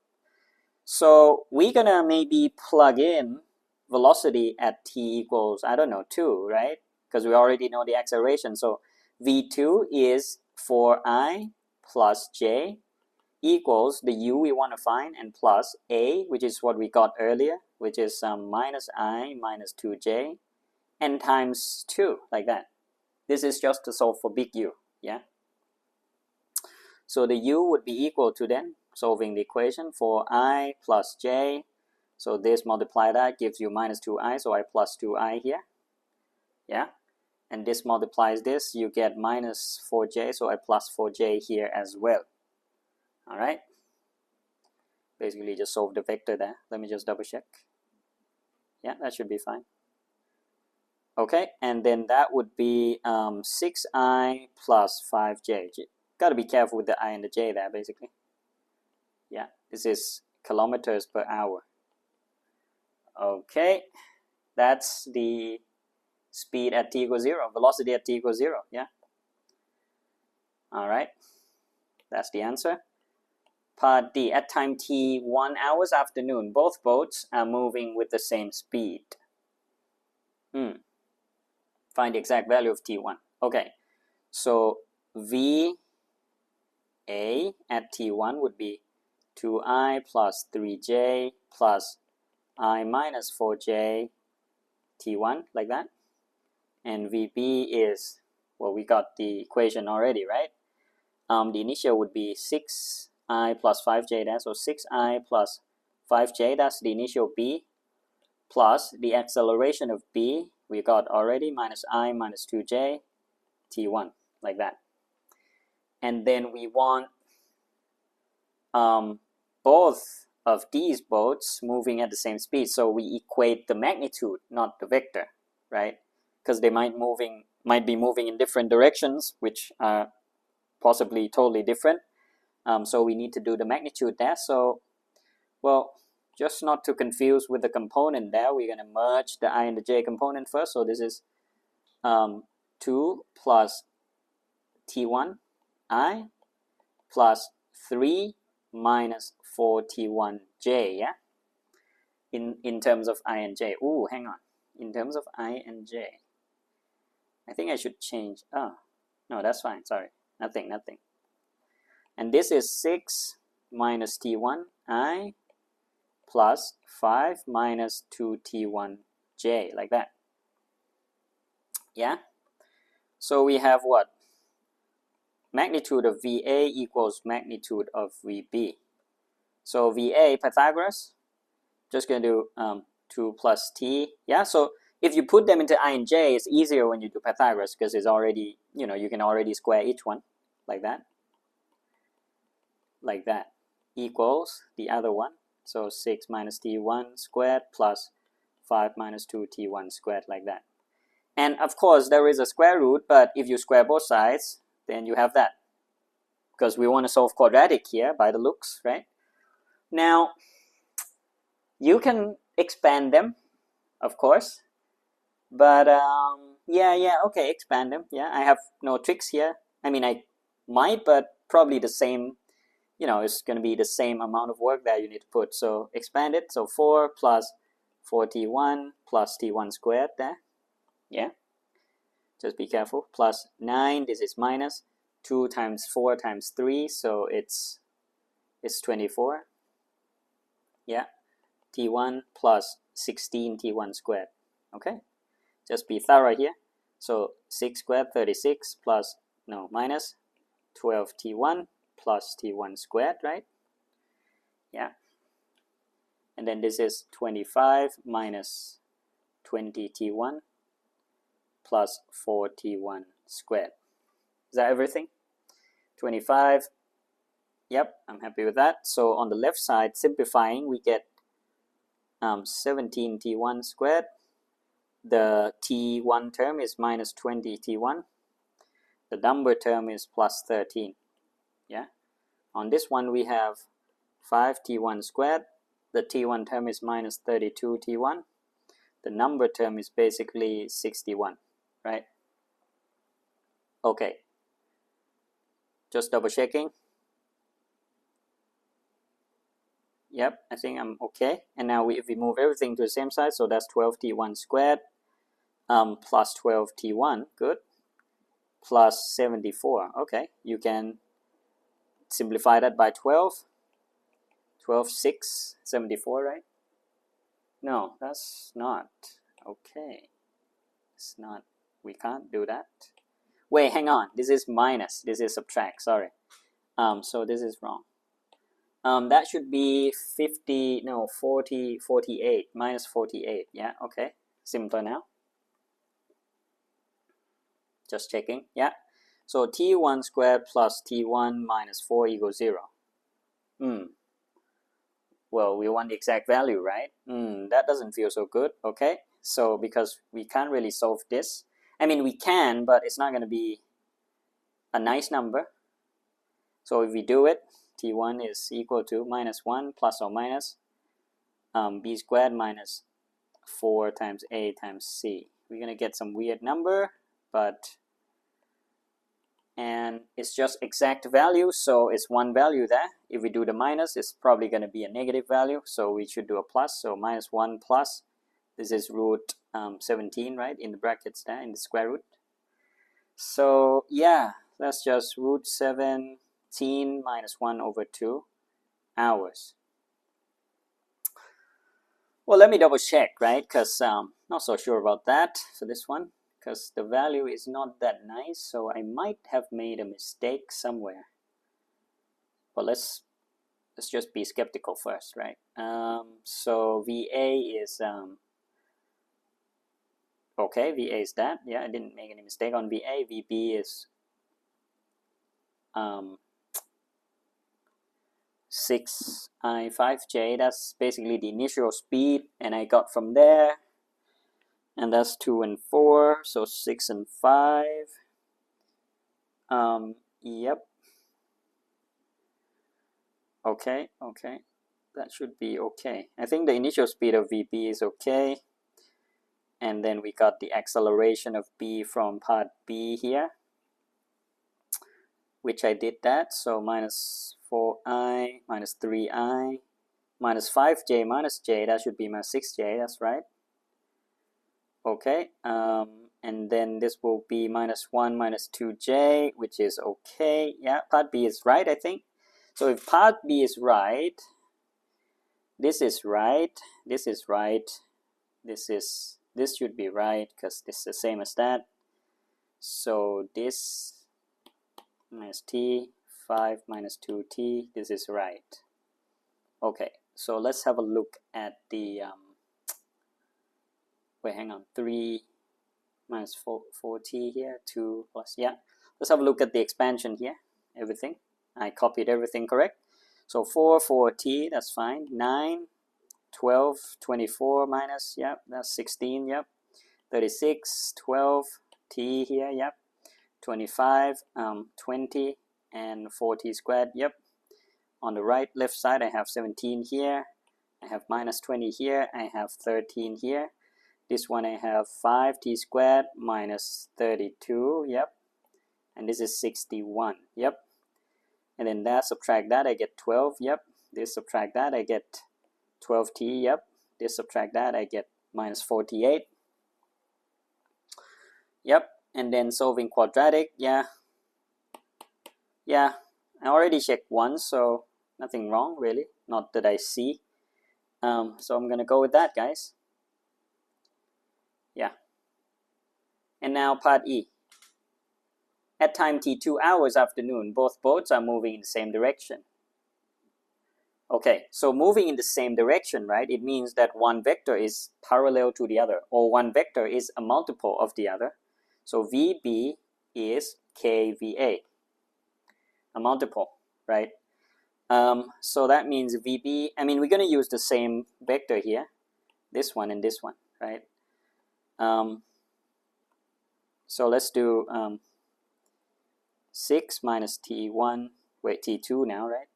So we're gonna maybe plug in velocity at t equals, I don't know, 2, right? Because we already know the acceleration. So v2 is 4i plus j equals the u we want to find, and plus a, which is what we got earlier, which is minus I minus 2j, and times 2, like that. This is just to solve for big U, yeah? So the u would be equal to, then, solving the equation for I plus j. So this multiply that gives you minus 2i, so I plus 2i here, yeah? And this multiplies this, you get minus 4j, so I plus 4j here as well. All right, basically just solve the vector there. Let me just double check. Yeah, that should be fine. Okay, and then that would be 6i plus 5j. Got to be careful with the I and the j there, basically. Yeah, this is kilometers per hour. Okay, that's the speed at t equals 0, velocity at t equals 0, yeah. All right, that's the answer. Part D, at time t 1 hours afternoon, both boats are moving with the same speed. Find the exact value of t1. Okay, so VA at t1 would be 2i plus 3j plus I minus 4j t1, like that. And VB is, well, we got the equation already, right? The initial would be 6i plus 5j there, so 6i plus 5j, that's the initial B, plus the acceleration of B, we got already, minus I minus 2j t1, like that. And then we want both of these boats moving at the same speed, so we equate the magnitude, not the vector, right? Because they might be moving in different directions, which are possibly totally different. So we need to do the magnitude there. So, well, just not to confuse with the component there, we're going to merge the I and the j component first. So this is 2 plus t1 I plus 3 minus 4t1j, yeah? In terms of I and j. Ooh, hang on. In terms of I and j. I think I should change. Oh, no, that's fine. Sorry. Nothing. And this is 6 minus t1 I plus 5 minus 2t1j, like that. Yeah? So we have what? Magnitude of VA equals magnitude of VB. So VA, Pythagoras, just going to do 2 plus t. Yeah, so if you put them into I and j, it's easier when you do Pythagoras because it's already, you can already square each one, like that. Like that. Equals the other one. So 6 minus t1 squared plus 5 minus 2t1 squared, like that. And of course, there is a square root, but if you square both sides, then you have that. Because we want to solve quadratic here by the looks, right? Now, you can expand them, of course. But yeah, okay, expand them. Yeah, I have no tricks here. I mean, I might, but probably the same, it's going to be the same amount of work that you need to put. So expand it. So 4 plus 4t1 plus t1 squared there. Yeah, just be careful. Plus 9, this is minus 2 times 4 times 3, so it's 24. Yeah, t1 plus 16 t1 squared. Okay, just be thorough here. So 6 squared, 36 plus, minus 12 t1 plus t1 squared, right? Yeah. And then this is 25 minus 20 t1 plus 4 t1 squared. Is that everything? 25. Yep, I'm happy with that. So on the left side, simplifying, we get 17 t1 squared. The t1 term is minus 20 t1. The number term is plus 13. Yeah. On this one, we have 5 t1 squared. The t1 term is minus 32 t1. The number term is basically 61, right? Okay. Just double checking. Yep, I think I'm okay. And now if we move everything to the same side, so that's 12 t1 squared plus 12 t1, good, plus 74. Okay, you can simplify that by 12. 12, 6, 74, right? No, that's not. Okay. It's not. We can't do that. Wait, hang on. This is minus. This is subtract. Sorry. So this is wrong. That should be 50, no, 40, 48, minus 48. Yeah, okay. Simpler now. Just checking. Yeah. So t1 squared plus t1 minus 4 equals 0. Well, we want the exact value, right? That doesn't feel so good. Okay. So because we can't really solve this, I mean we can, but it's not going to be a nice number. So if we do it, t1 is equal to minus 1 plus or minus b squared minus 4 times a times c. We're going to get some weird number, but and it's just exact value, so it's one value there. If we do the minus, it's probably going to be a negative value, so we should do a plus. So minus 1 plus, this is root 17, right, in the brackets there, in the square root. So yeah, that's just root 17 minus 1 over 2 hours. Well, let me double check, right, because not so sure about that for this one, because the value is not that nice, so I might have made a mistake somewhere. But let's just be skeptical first, right? So VA is okay, VA is that. Yeah, I didn't make any mistake on VA. VB is 6I5J. That's basically the initial speed, and I got from there. And that's 2 and 4, so 6 and 5. Yep. Okay, that should be okay. I think the initial speed of VB is okay. And then we got the acceleration of B from part B here, which I did that. So minus 4I, minus 3I, minus 5J minus J, that should be minus 6J, that's right. Okay, and then this will be minus 1 minus 2J, which is okay. Yeah, part B is right, I think. So if part B is right, this is right, this is right, this should be right, because this is the same as that. So this minus t, 5 minus 2t, this is right. Okay, so let's have a look at the wait, hang on, 3 minus 4t here, 2 plus, yeah. Let's have a look at the expansion here, everything. I copied everything correct. So 4t, that's fine. 9, 12, 24 minus, yep, that's 16, yep. 36, 12, t here, yep. 25, 20, and 4t squared, yep. On the right, left side, I have 17 here. I have minus 20 here. I have 13 here. This one I have 5t squared minus 32, yep. And this is 61, yep. And then that, subtract that, I get 12, yep. This subtract that, I get 12t, yep. This subtract that, I get minus 48. Yep, and then solving quadratic, yeah. Yeah, I already checked once, so nothing wrong, really. Not that I see. So I'm going to go with that, guys. Yeah. And now part E. At time t 2 hours afternoon, both boats are moving in the same direction. Okay, so moving in the same direction, right? It means that one vector is parallel to the other, or one vector is a multiple of the other. So VB is KVA, a multiple, right? So that means VB, I mean, we're going to use the same vector here, this one and this one, right? So let's do 6 minus t1, wait, t2 now, right?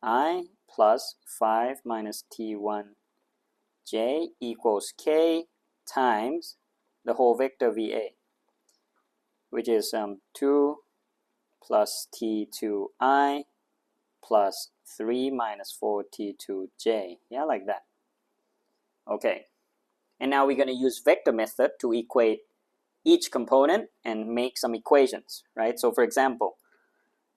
I plus 5 minus t1 j equals k times the whole vector VA, which is 2 plus t2i plus 3 minus 4t2j, yeah, like that. Okay, and now we're going to use vector method to equate each component and make some equations, right? So for example,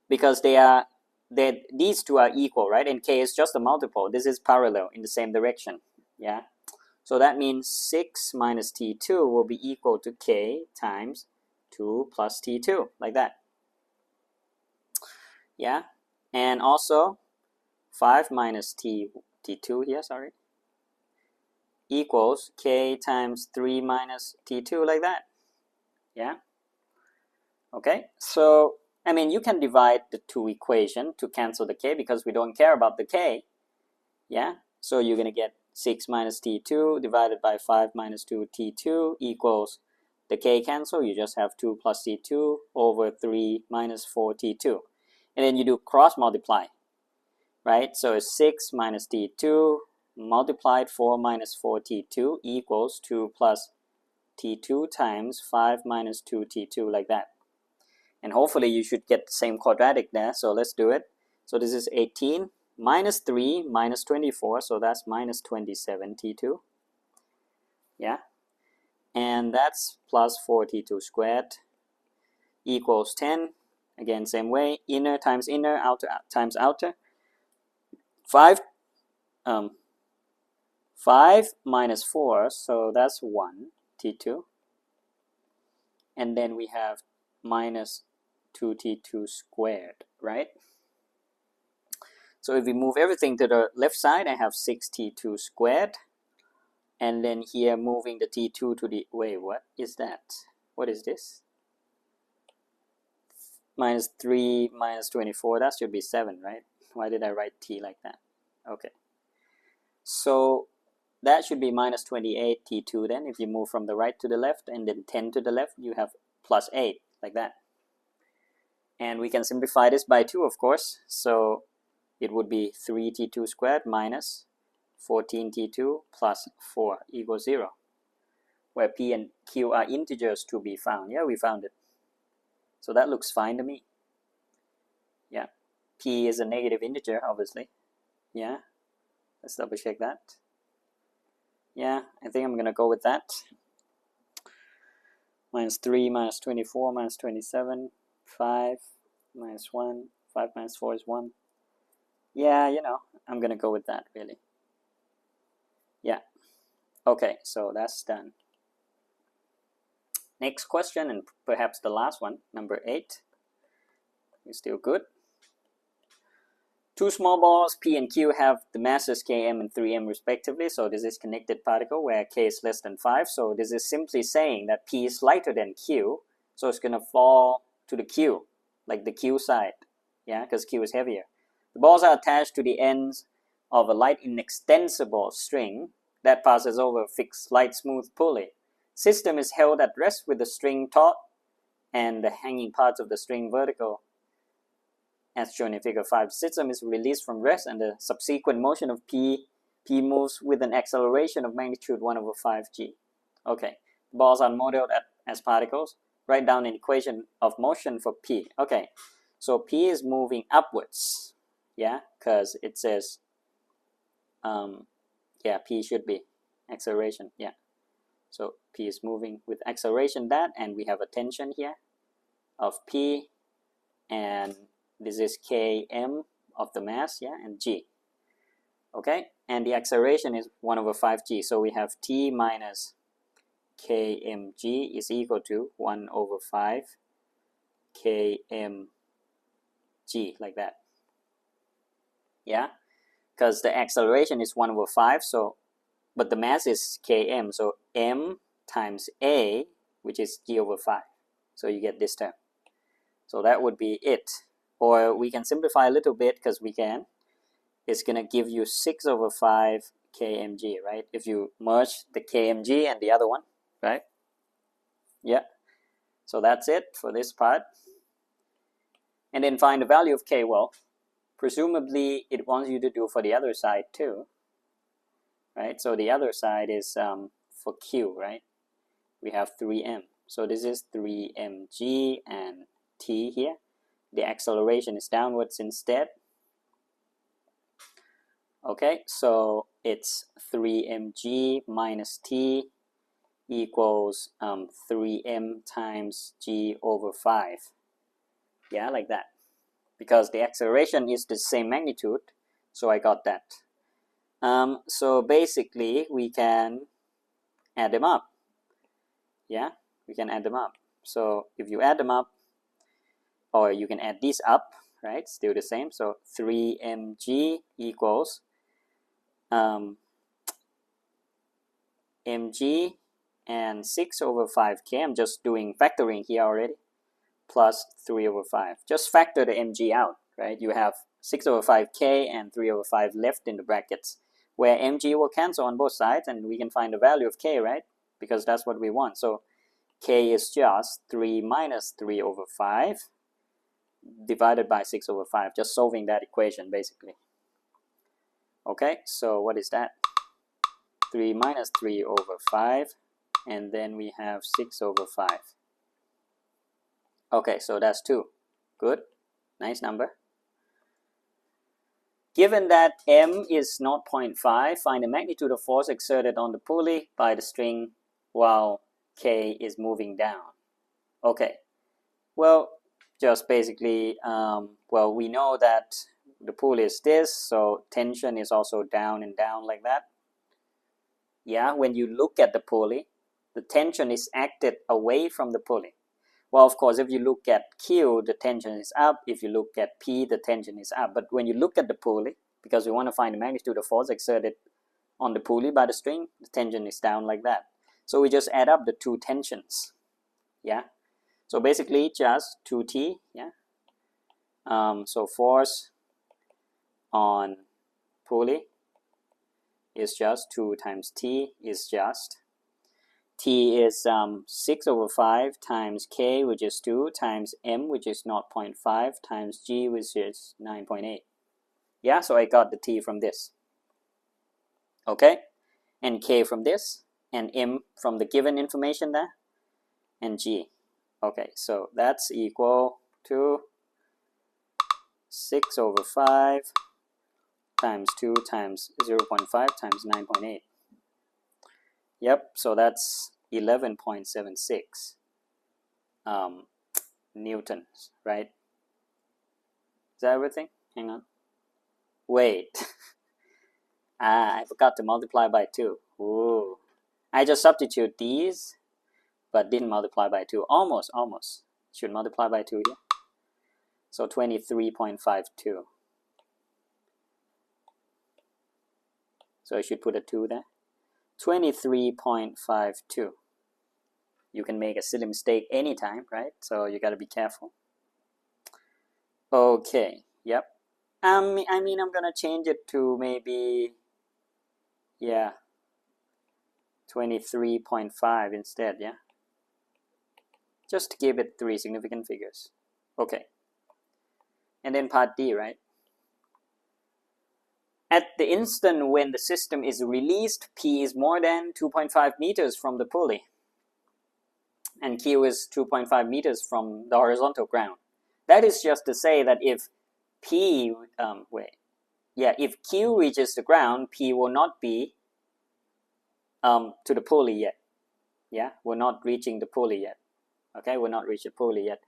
because these two are equal, right? And k is just a multiple. This is parallel in the same direction, yeah? So that means 6 minus t2 will be equal to k times 2 plus t2, like that. Yeah? And also 5 minus t2 here, sorry, equals k times 3 minus t2, like that. Yeah? Okay, so I mean, you can divide the two equations to cancel the k because we don't care about the k. Yeah, so you're going to get 6 minus t2 divided by 5 minus 2 t2 equals, the k cancel, you just have 2 plus t2 over 3 minus 4 t2. And then you do cross multiply, right? So it's 6 minus t2 multiplied 4 minus 4 t2 equals 2 plus t2 times 5 minus 2 t2, like that. And hopefully you should get the same quadratic there, so let's do it. So this is 18 minus 3 minus 24, so that's minus 27 t2. Yeah, and that's plus 4 t2 squared equals 10. Again, same way, inner times inner, outer times outer. 5 minus 4, so that's 1 t2. And then we have minus 2 t2 squared, right? So if we move everything to the left side, I have 6 t2 squared. And then here, moving the t2 to the, wait, what is that? What is this? Minus 3 minus 24, that should be 7, right? Why did I write t like that? Okay. So that should be minus 28 t2 then. If you move from the right to the left and then 10 to the left, you have plus 8, like that. And we can simplify this by 2, of course. So it would be 3 t2 squared minus 14 t2 plus 4 equals 0, where p and q are integers to be found. Yeah, we found it. So that looks fine to me. Yeah, p is a negative integer, obviously. Yeah, let's double check that. Yeah, I think I'm gonna go with that. Minus 3 minus 24 minus 27, 5 minus 1, 5 minus 4 is 1. Yeah, you know, I'm gonna go with that, really. Yeah, okay, so that's done. Next question, and perhaps the last one, number 8. It's still good. Two small balls, P and Q, have the masses km and 3m respectively. So this is connected particle where k is less than 5. So this is simply saying that P is lighter than Q. So it's going to fall to the Q, like the Q side. Yeah, because Q is heavier. The balls are attached to the ends of a light inextensible string that passes over a fixed light smooth pulley. System is held at rest with the string taut and the hanging parts of the string vertical, as shown in figure 5. The system is released from rest, and the subsequent motion of P moves with an acceleration of magnitude 1 over 5g. Okay, the balls are modeled as particles. Write down an equation of motion for P. Okay, so P is moving upwards. Yeah, because it says, yeah, P should be acceleration. Yeah, so P is moving with acceleration, that, and we have a tension here of P, and this is km of the mass, yeah, and g. Okay, and the acceleration is 1 over 5g. So we have t minus kmg is equal to 1 over 5 kmg, like that. Yeah, because the acceleration is 1 over 5, so, but the mass is km, so m times a, which is g over 5. So you get this term. So that would be it. Or we can simplify a little bit, because we can. It's going to give you 6 over 5 kmg, right? If you merge the kmg and the other one, right? Yeah. So that's it for this part. And then find the value of k. Well, presumably it wants you to do for the other side too, right? So the other side is for q, right? We have 3m. So this is 3mg and t here. The acceleration is downwards instead. Okay, so it's 3mg minus t equals 3m times g over 5. Yeah, like that. Because the acceleration is the same magnitude, so I got that. So basically, we can add them up. Yeah, we can add them up. So if you add them up, or you can add these up, right? Still the same. So 3mg equals mg and 6 over 5k. I'm just doing factoring here already. Plus 3 over 5. Just factor the mg out, right? You have 6 over 5k and 3 over 5 left in the brackets. where mg will cancel on both sides, and we can find the value of k, right? Because that's what we want. So k is just 3 minus 3 over 5 divided by 6 over 5, just solving that equation basically. Okay, so what is that? 3 minus 3 over 5, and then we have 6 over 5. Okay, so that's 2. Good, nice number. Given that m is 0.5, find the magnitude of force exerted on the pulley by the string while k is moving down. Okay, well, just basically, well, we know that the pulley is this, so tension is also down and down like that. Yeah, when you look at the pulley, the tension is acted away from the pulley. Well, of course, if you look at Q, the tension is up. If you look at P, the tension is up. But when you look at the pulley, because we want to find the magnitude of force exerted on the pulley by the string, the tension is down like that. So we just add up the two tensions. Yeah. So basically just 2T. Yeah. So force on pulley is just 2 times T is just. T is 6 over 5 times K, which is 2, times M, which is 0.5, times G, which is 9.8. Yeah, so I got the T from this. Okay, and K from this, and M from the given information there, and G. Okay, so that's equal to 6 over 5 times 2 times 0.5 times 9.8. Yep, so that's 11.76 newtons, right? Is that everything? Hang on. Wait. I forgot to multiply by 2. Ooh. I just substitute these, but didn't multiply by 2. Almost. Should multiply by 2 here. So 23.52. So I should put a 2 there. 23.52. You can make a silly mistake anytime, right? So you gotta be careful. Okay, yep. I mean, I'm gonna change it to maybe, yeah, 23.5 instead, yeah? Just to give it 3 significant figures. Okay. And then part D, right? At the instant when the system is released, P is more than 2.5 meters from the pulley, and Q is 2.5 meters from the horizontal ground. That is just to say that if P, if Q reaches the ground, P will not be to the pulley yet. Yeah, we're not reaching the pulley yet. Okay, we're not reaching the pulley yet.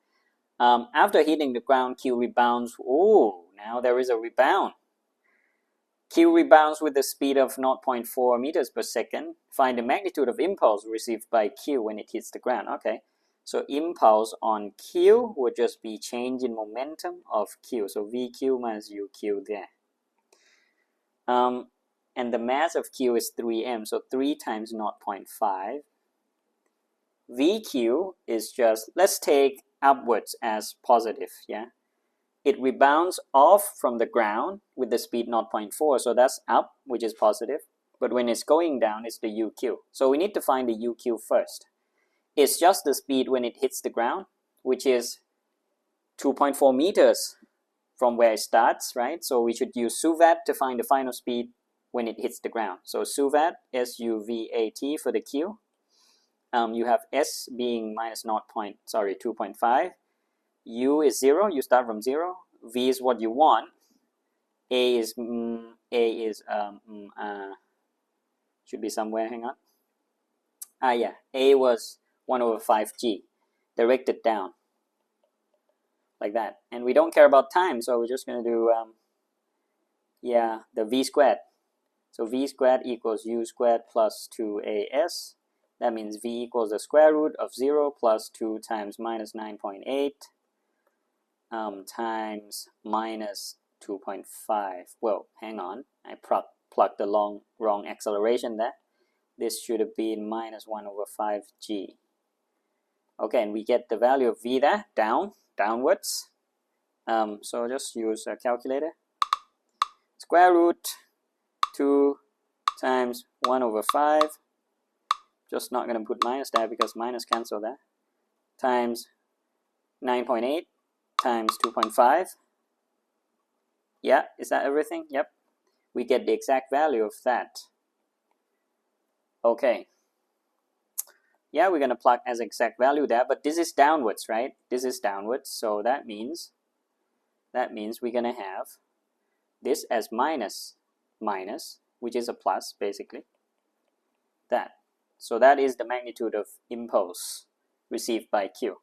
After hitting the ground, Q rebounds. Oh, now there is a rebound. Q rebounds with the speed of 0.4 meters per second. Find the magnitude of impulse received by Q when it hits the ground. Okay, so impulse on Q would just be change in momentum of Q. So VQ minus UQ there. And the mass of Q is 3m, so 3 times 0.5. VQ is just, let's take upwards as positive, yeah? It rebounds off from the ground with the speed 0.4, so that's up, which is positive. But when it's going down, it's the UQ. So we need to find the UQ first. It's just the speed when it hits the ground, which is 2.4 meters from where it starts, right? So we should use SUVAT to find the final speed when it hits the ground. So SUVAT, S-U-V-A-T for the Q. You have S being minus 2.5. U is 0, you start from 0. V is what you want. A is should be somewhere, hang on. Yeah, A was 1 over 5G, directed down, like that. And we don't care about time, so we're just going to do, the V squared. So V squared equals U squared plus 2AS. That means V equals the square root of 0 plus 2 times minus 9.8 times minus 2.5. Well, hang on. I plugged the wrong acceleration there. This should have been minus 1 over 5G. Okay, and we get the value of V there, downwards. So just use a calculator. Square root 2 times 1 over 5, just not going to put minus there because minus cancel that, times 9.8 times 2.5. Yeah, is that everything? Yep. We get the exact value of that. Okay. Yeah, we're going to plug as exact value there, but this is downwards, right? This is downwards, so that means we're going to have this as minus, which is a plus, basically. That. So that is the magnitude of impulse received by Q.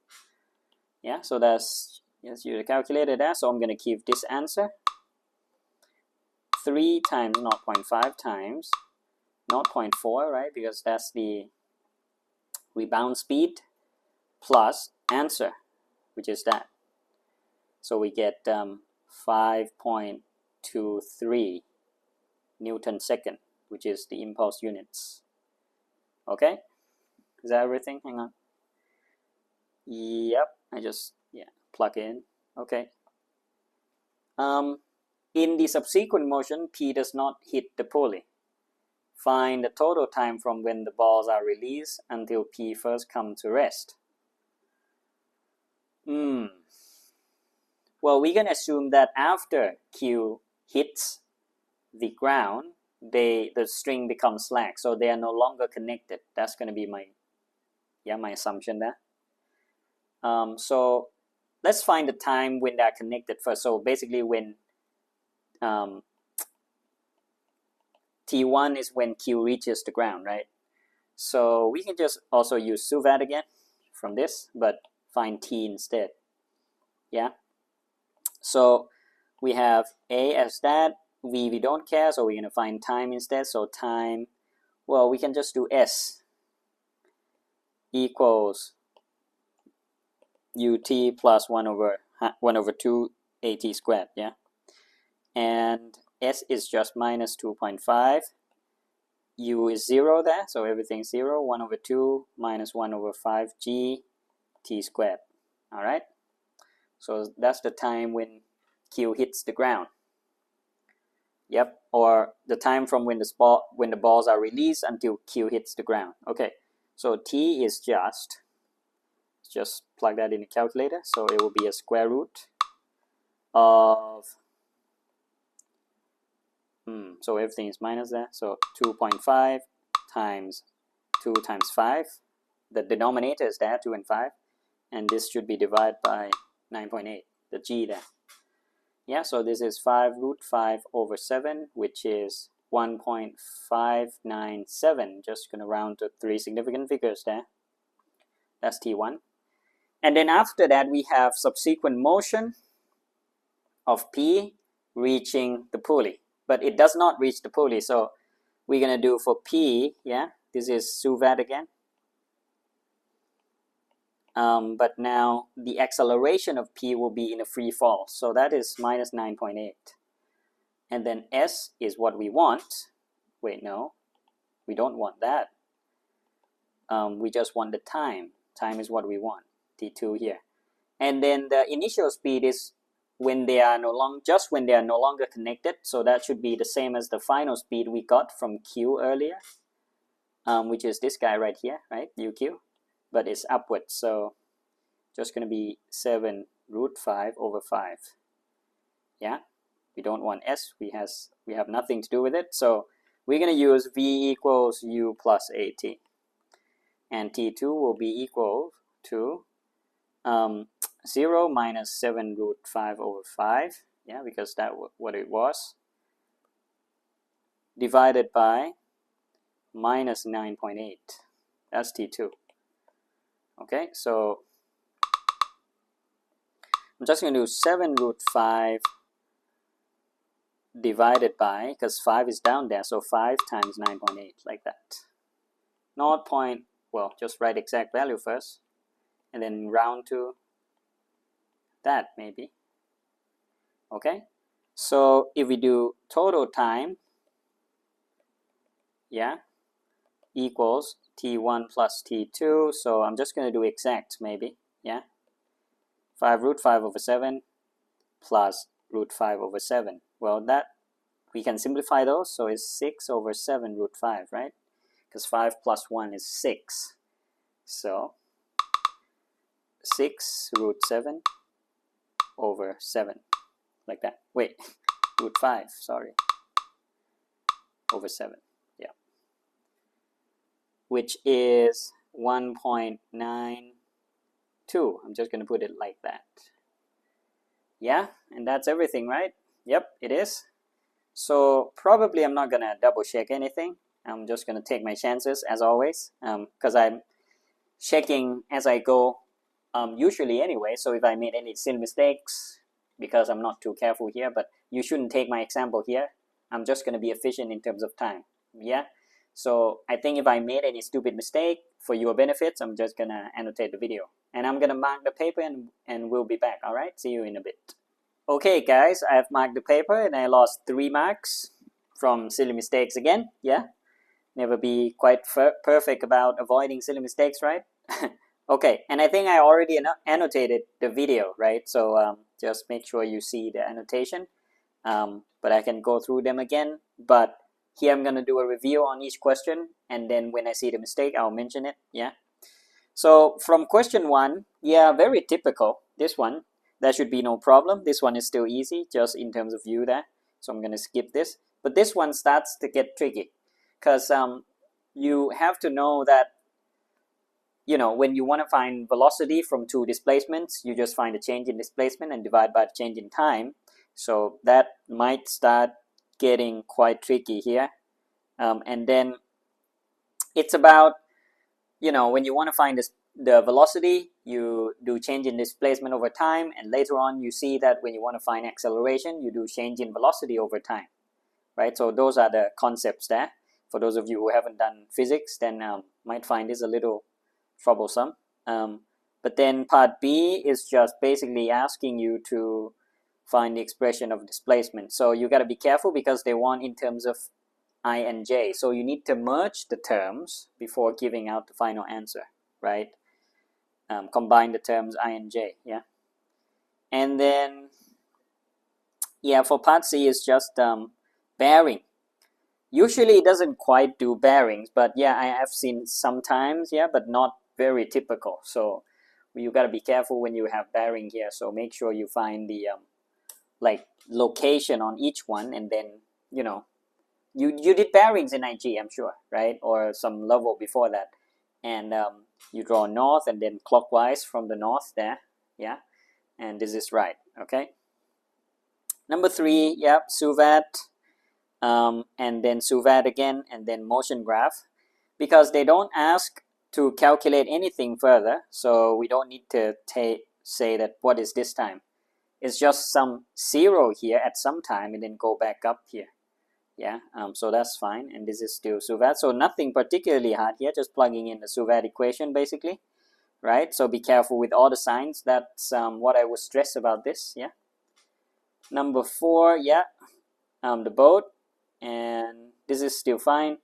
Yeah, so that's, yes, you calculated that, so I'm going to keep this answer. 3 times 0.5 times 0.4, right? Because that's the rebound speed plus answer, which is that. So we get 5.23 Newton second, which is the impulse units. Okay, is that everything? Hang on. Yep, I just plug in. Okay. In the subsequent motion, P does not hit the pulley. Find the total time from when the balls are released until P first comes to rest. Well, we can assume that after Q hits the ground, the string becomes slack, so they are no longer connected. That's going to be my assumption there. So let's find the time when they are connected first. So basically when T1 is when Q reaches the ground, right? So we can just also use suvat again from this, but find T instead. Yeah. So we have A as that, V we don't care, so we're going to find time instead. So time, well, we can just do S equals ut plus 1 over 2 at squared, yeah? And S is just minus 2.5. U is 0 there, so everything's 0. 1 over 2 minus 1 over 5 g t squared. All right? So that's the time when Q hits the ground. Yep, or the time from when the balls are released until Q hits the ground. Okay, so T is just plug that in the calculator. So it will be a square root of so everything is minus there. So 2.5 times 2 times 5. The denominator is there, 2 and 5. And this should be divided by 9.8, the G there. Yeah, so this is 5 root 5 over 7, which is 1.597. Just going to round to 3 significant figures there. That's T1. And then after that, we have subsequent motion of P reaching the pulley. But it does not reach the pulley, so we're going to do for P, yeah, this is suvat again. But now the acceleration of P will be in a free fall, so that is minus 9.8. And then S is what we want. Wait, no, we don't want that. We just want the time. Time is what we want, T2 here. And then the initial speed is when they are no longer connected, so that should be the same as the final speed we got from Q earlier, which is this guy right here, right, UQ, but it's upwards, so just going to be 7 root 5 over 5. Yeah, we don't want S, we have nothing to do with it, so we're going to use V equals U plus AT, and T2 will be equal to 0 minus 7 root 5 over 5, yeah, because that's what it was, divided by minus 9.8. That's T2. Okay, so I'm just going to do 7 root 5 divided by, because 5 is down there, so 5 times 9.8, like that. 0. Well, just write exact value first, and then round to that maybe. Okay, so if we do total time, yeah, equals T1 plus T2, so I'm just going to do exact maybe, yeah, 5 root 5 over 7 plus root 5 over 7. Well, that we can simplify those. So it's 6 over 7 root 5, right? Because 5 plus 1 is 6. So 6 root 7 over 7, like that. Wait, root 5, sorry, over 7, yeah. Which is 1.92. I'm just going to put it like that. Yeah, and that's everything, right? Yep, it is. So probably I'm not going to double check anything. I'm just going to take my chances as always, because I'm checking as I go usually anyway. So if I made any silly mistakes, because I'm not too careful here, but you shouldn't take my example here. I'm just going to be efficient in terms of time. Yeah. So I think if I made any stupid mistake for your benefits, I'm just going to annotate the video. And I'm going to mark the paper and we'll be back. All right. See you in a bit. Okay, guys, I have marked the paper and I lost 3 marks from silly mistakes again. Yeah. Never be quite perfect about avoiding silly mistakes, right? Okay, and I think I already annotated the video, right? So just make sure you see the annotation. But I can go through them again. But here I'm going to do a review on each question. And then when I see the mistake, I'll mention it. Yeah. So from question 1, yeah, very typical. This one, there should be no problem. This one is still easy, just in terms of view there. So I'm going to skip this. But this one starts to get tricky. Because you have to know that, you know, when you want to find velocity from 2 displacements, you just find the change in displacement and divide by the change in time. So that might start getting quite tricky here. And then it's about, you know, when you want to find the velocity, you do change in displacement over time. And later on, you see that when you want to find acceleration, you do change in velocity over time. Right? So those are the concepts there. For those of you who haven't done physics, then might find this a little troublesome. But then part B is just basically asking you to find the expression of displacement. So you got to be careful because they want in terms of I and j. So you need to merge the terms before giving out the final answer, right? Combine the terms I and j, yeah. And then, yeah, for part C is just bearing. Usually it doesn't quite do bearings, but yeah, I have seen sometimes, yeah, but not very typical. So you got to be careful when you have bearing here. So make sure you find the like location on each one, and then, you know, you did bearings in IG, I'm sure, right? Or some level before that. And you draw north and then clockwise from the north there, yeah. And this is right, okay. Number 3, yep, Suvat. And then Suvat again, and then motion graph, because they don't ask to calculate anything further, so we don't need to say that what is this time. It's just some 0 here at some time and then go back up here. Yeah, so that's fine, and this is still Suvat, so nothing particularly hard here, just plugging in the Suvat equation basically, right? So be careful with all the signs. That's what I would stress about this. Yeah. Number 4, yeah, the boat. And this is still fine.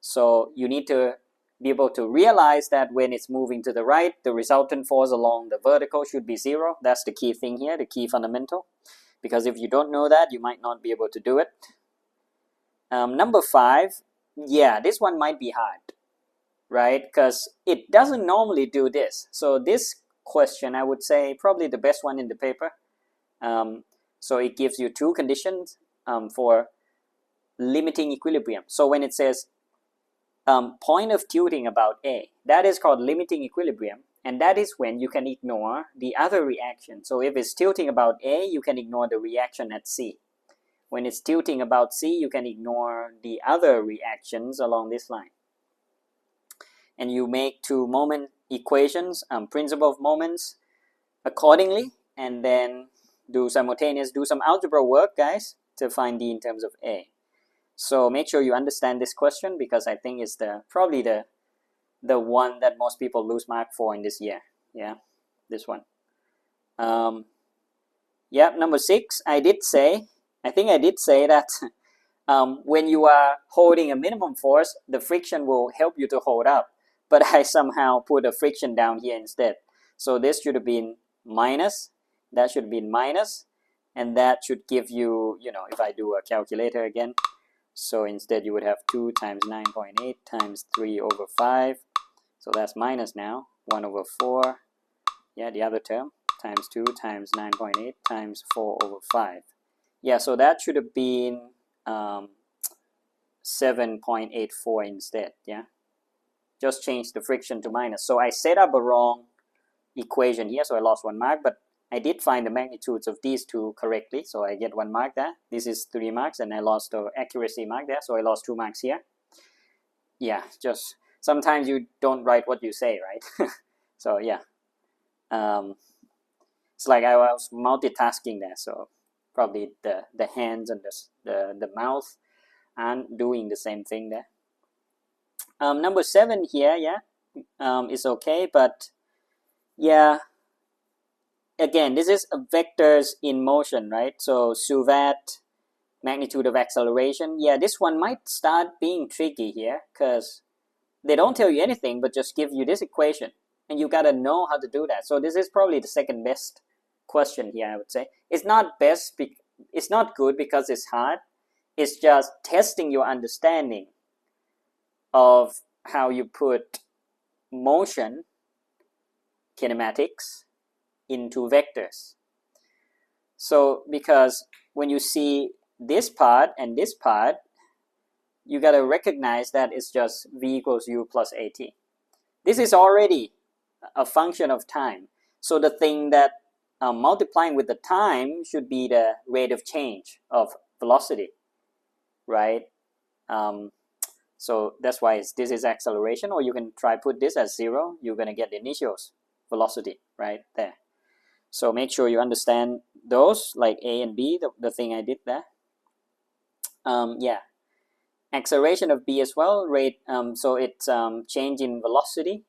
So you need to be able to realize that when it's moving to the right, the resultant force along the vertical should be 0. That's the key thing here, the key fundamental. Because if you don't know that, you might not be able to do it. Number 5, yeah, this one might be hard, right? Because it doesn't normally do this. So this question, I would say, probably the best one in the paper. So it gives you 2 conditions for limiting equilibrium. So when it says point of tilting about A, that is called limiting equilibrium, and that is when you can ignore the other reaction. So if it's tilting about A, you can ignore the reaction at C. When it's tilting about C, you can ignore the other reactions along this line. And you make 2 moment equations, principle of moments accordingly, and then do some algebra work, guys, to find D in terms of A. So make sure you understand this question, because I think it's probably the one that most people lose mark for in this year. Yeah, this one. Yeah, number 6, I think I did say that when you are holding a minimum force, the friction will help you to hold up. But I somehow put a friction down here instead. So this should have been minus, that should have been minus, and that should give you, if I do a calculator again, so instead you would have 2 times 9.8 times 3 over 5, so that's minus now, 1 over 4, yeah, the other term, times 2 times 9.8 times 4 over 5. Yeah, so that should have been 7.84 instead, yeah. Just change the friction to minus. So I set up a wrong equation here, so I lost 1 mark, but I did find the magnitudes of these two correctly, so I get 1 mark there. This is 3 marks, and I lost the accuracy mark there, so I lost 2 marks here. Yeah, just sometimes you don't write what you say, right? So yeah, it's like I was multitasking there, so probably the hands and the mouth aren't doing the same thing there. Number 7 here, yeah, is okay, but yeah, again, this is vectors in motion, right? So suvat, magnitude of acceleration. Yeah, this one might start being tricky here because they don't tell you anything but just give you this equation, and you gotta know how to do that. So this is probably the second best question here, I would say. It's not best, it's not good because it's hard. It's just testing your understanding of how you put motion kinematics into vectors. So because when you see this part and this part, you got to recognize that it's just v equals u plus at. This is already a function of time. So the thing that multiplying with the time should be the rate of change of velocity, right? So that's why this is acceleration, or you can try put this as 0. You're going to get the initial velocity right there. So make sure you understand those, like A and B, the thing I did there. Yeah, acceleration of B as well, rate, so it's change in velocity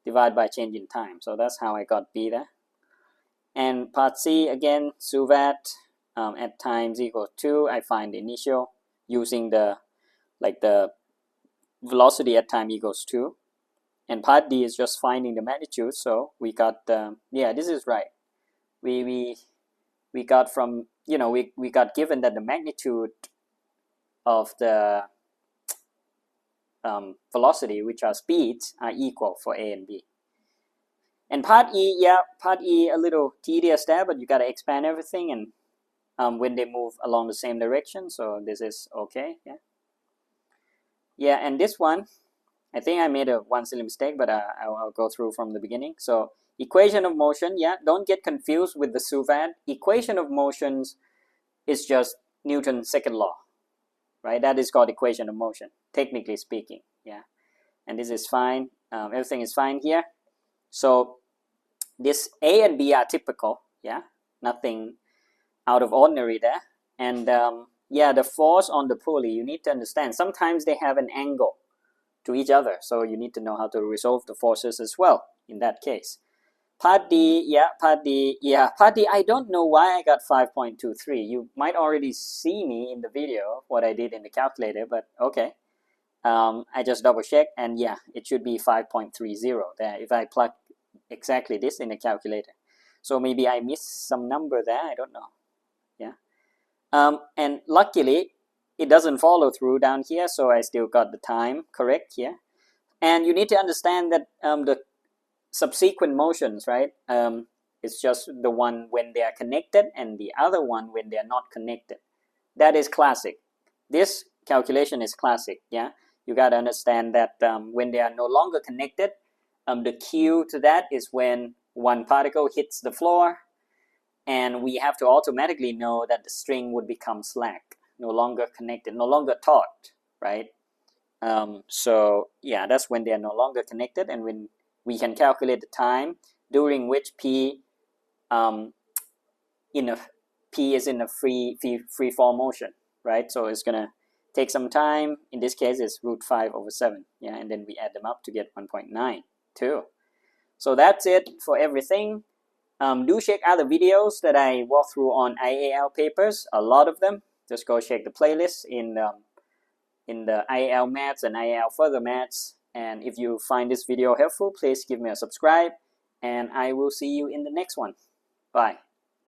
divided by change in time. So that's how I got B there. And part C, again, suvat at times equal 2, I find the initial using the velocity at time equals 2. And part D is just finding the magnitude, so we got, yeah, this is right. We got from, we got given that the magnitude of the velocity, which are speeds, are equal for A and B. And part E, yeah, part E a little tedious there, but you got to expand everything, and when they move along the same direction, so this is okay, yeah. Yeah, and this one, I think I made one silly mistake, but I'll go through from the beginning. So equation of motion, yeah, don't get confused with the suvat. Equation of motions is just Newton's second law, right? That is called equation of motion, technically speaking, yeah. And this is fine. Everything is fine here. So this A and B are typical, yeah, nothing out of ordinary there. And yeah, the force on the pulley, you need to understand. Sometimes they have an angle to each other, so you need to know how to resolve the forces as well in that case. Part D, yeah, part D, I don't know why I got 5.23. You might already see me in the video what I did in the calculator, but okay. I just double check, and yeah, it should be 5.30 there if I plug exactly this in the calculator. So maybe I missed some number there, I don't know. Yeah. And luckily it doesn't follow through down here, so I still got the time correct here. And you need to understand that the subsequent motions, right, it's just the one when they are connected and the other one when they are not connected. That is classic. This calculation is classic, yeah. You got to understand that when they are no longer connected, the cue to that is when one particle hits the floor, and we have to automatically know that the string would become slack, no longer connected, no longer taut, right? So yeah, that's when they are no longer connected, and when we can calculate the time during which P is in a free fall motion, right? So it's gonna take some time. In this case, it's √5/7, yeah, and then we add them up to get 1.92. So that's it for everything. Do check out the videos that I walk through on IAL papers, a lot of them. Just go check the playlist in the IAL Maths and IAL Further Maths. And if you find this video helpful, please give me a subscribe, and I will see you in the next one. Bye.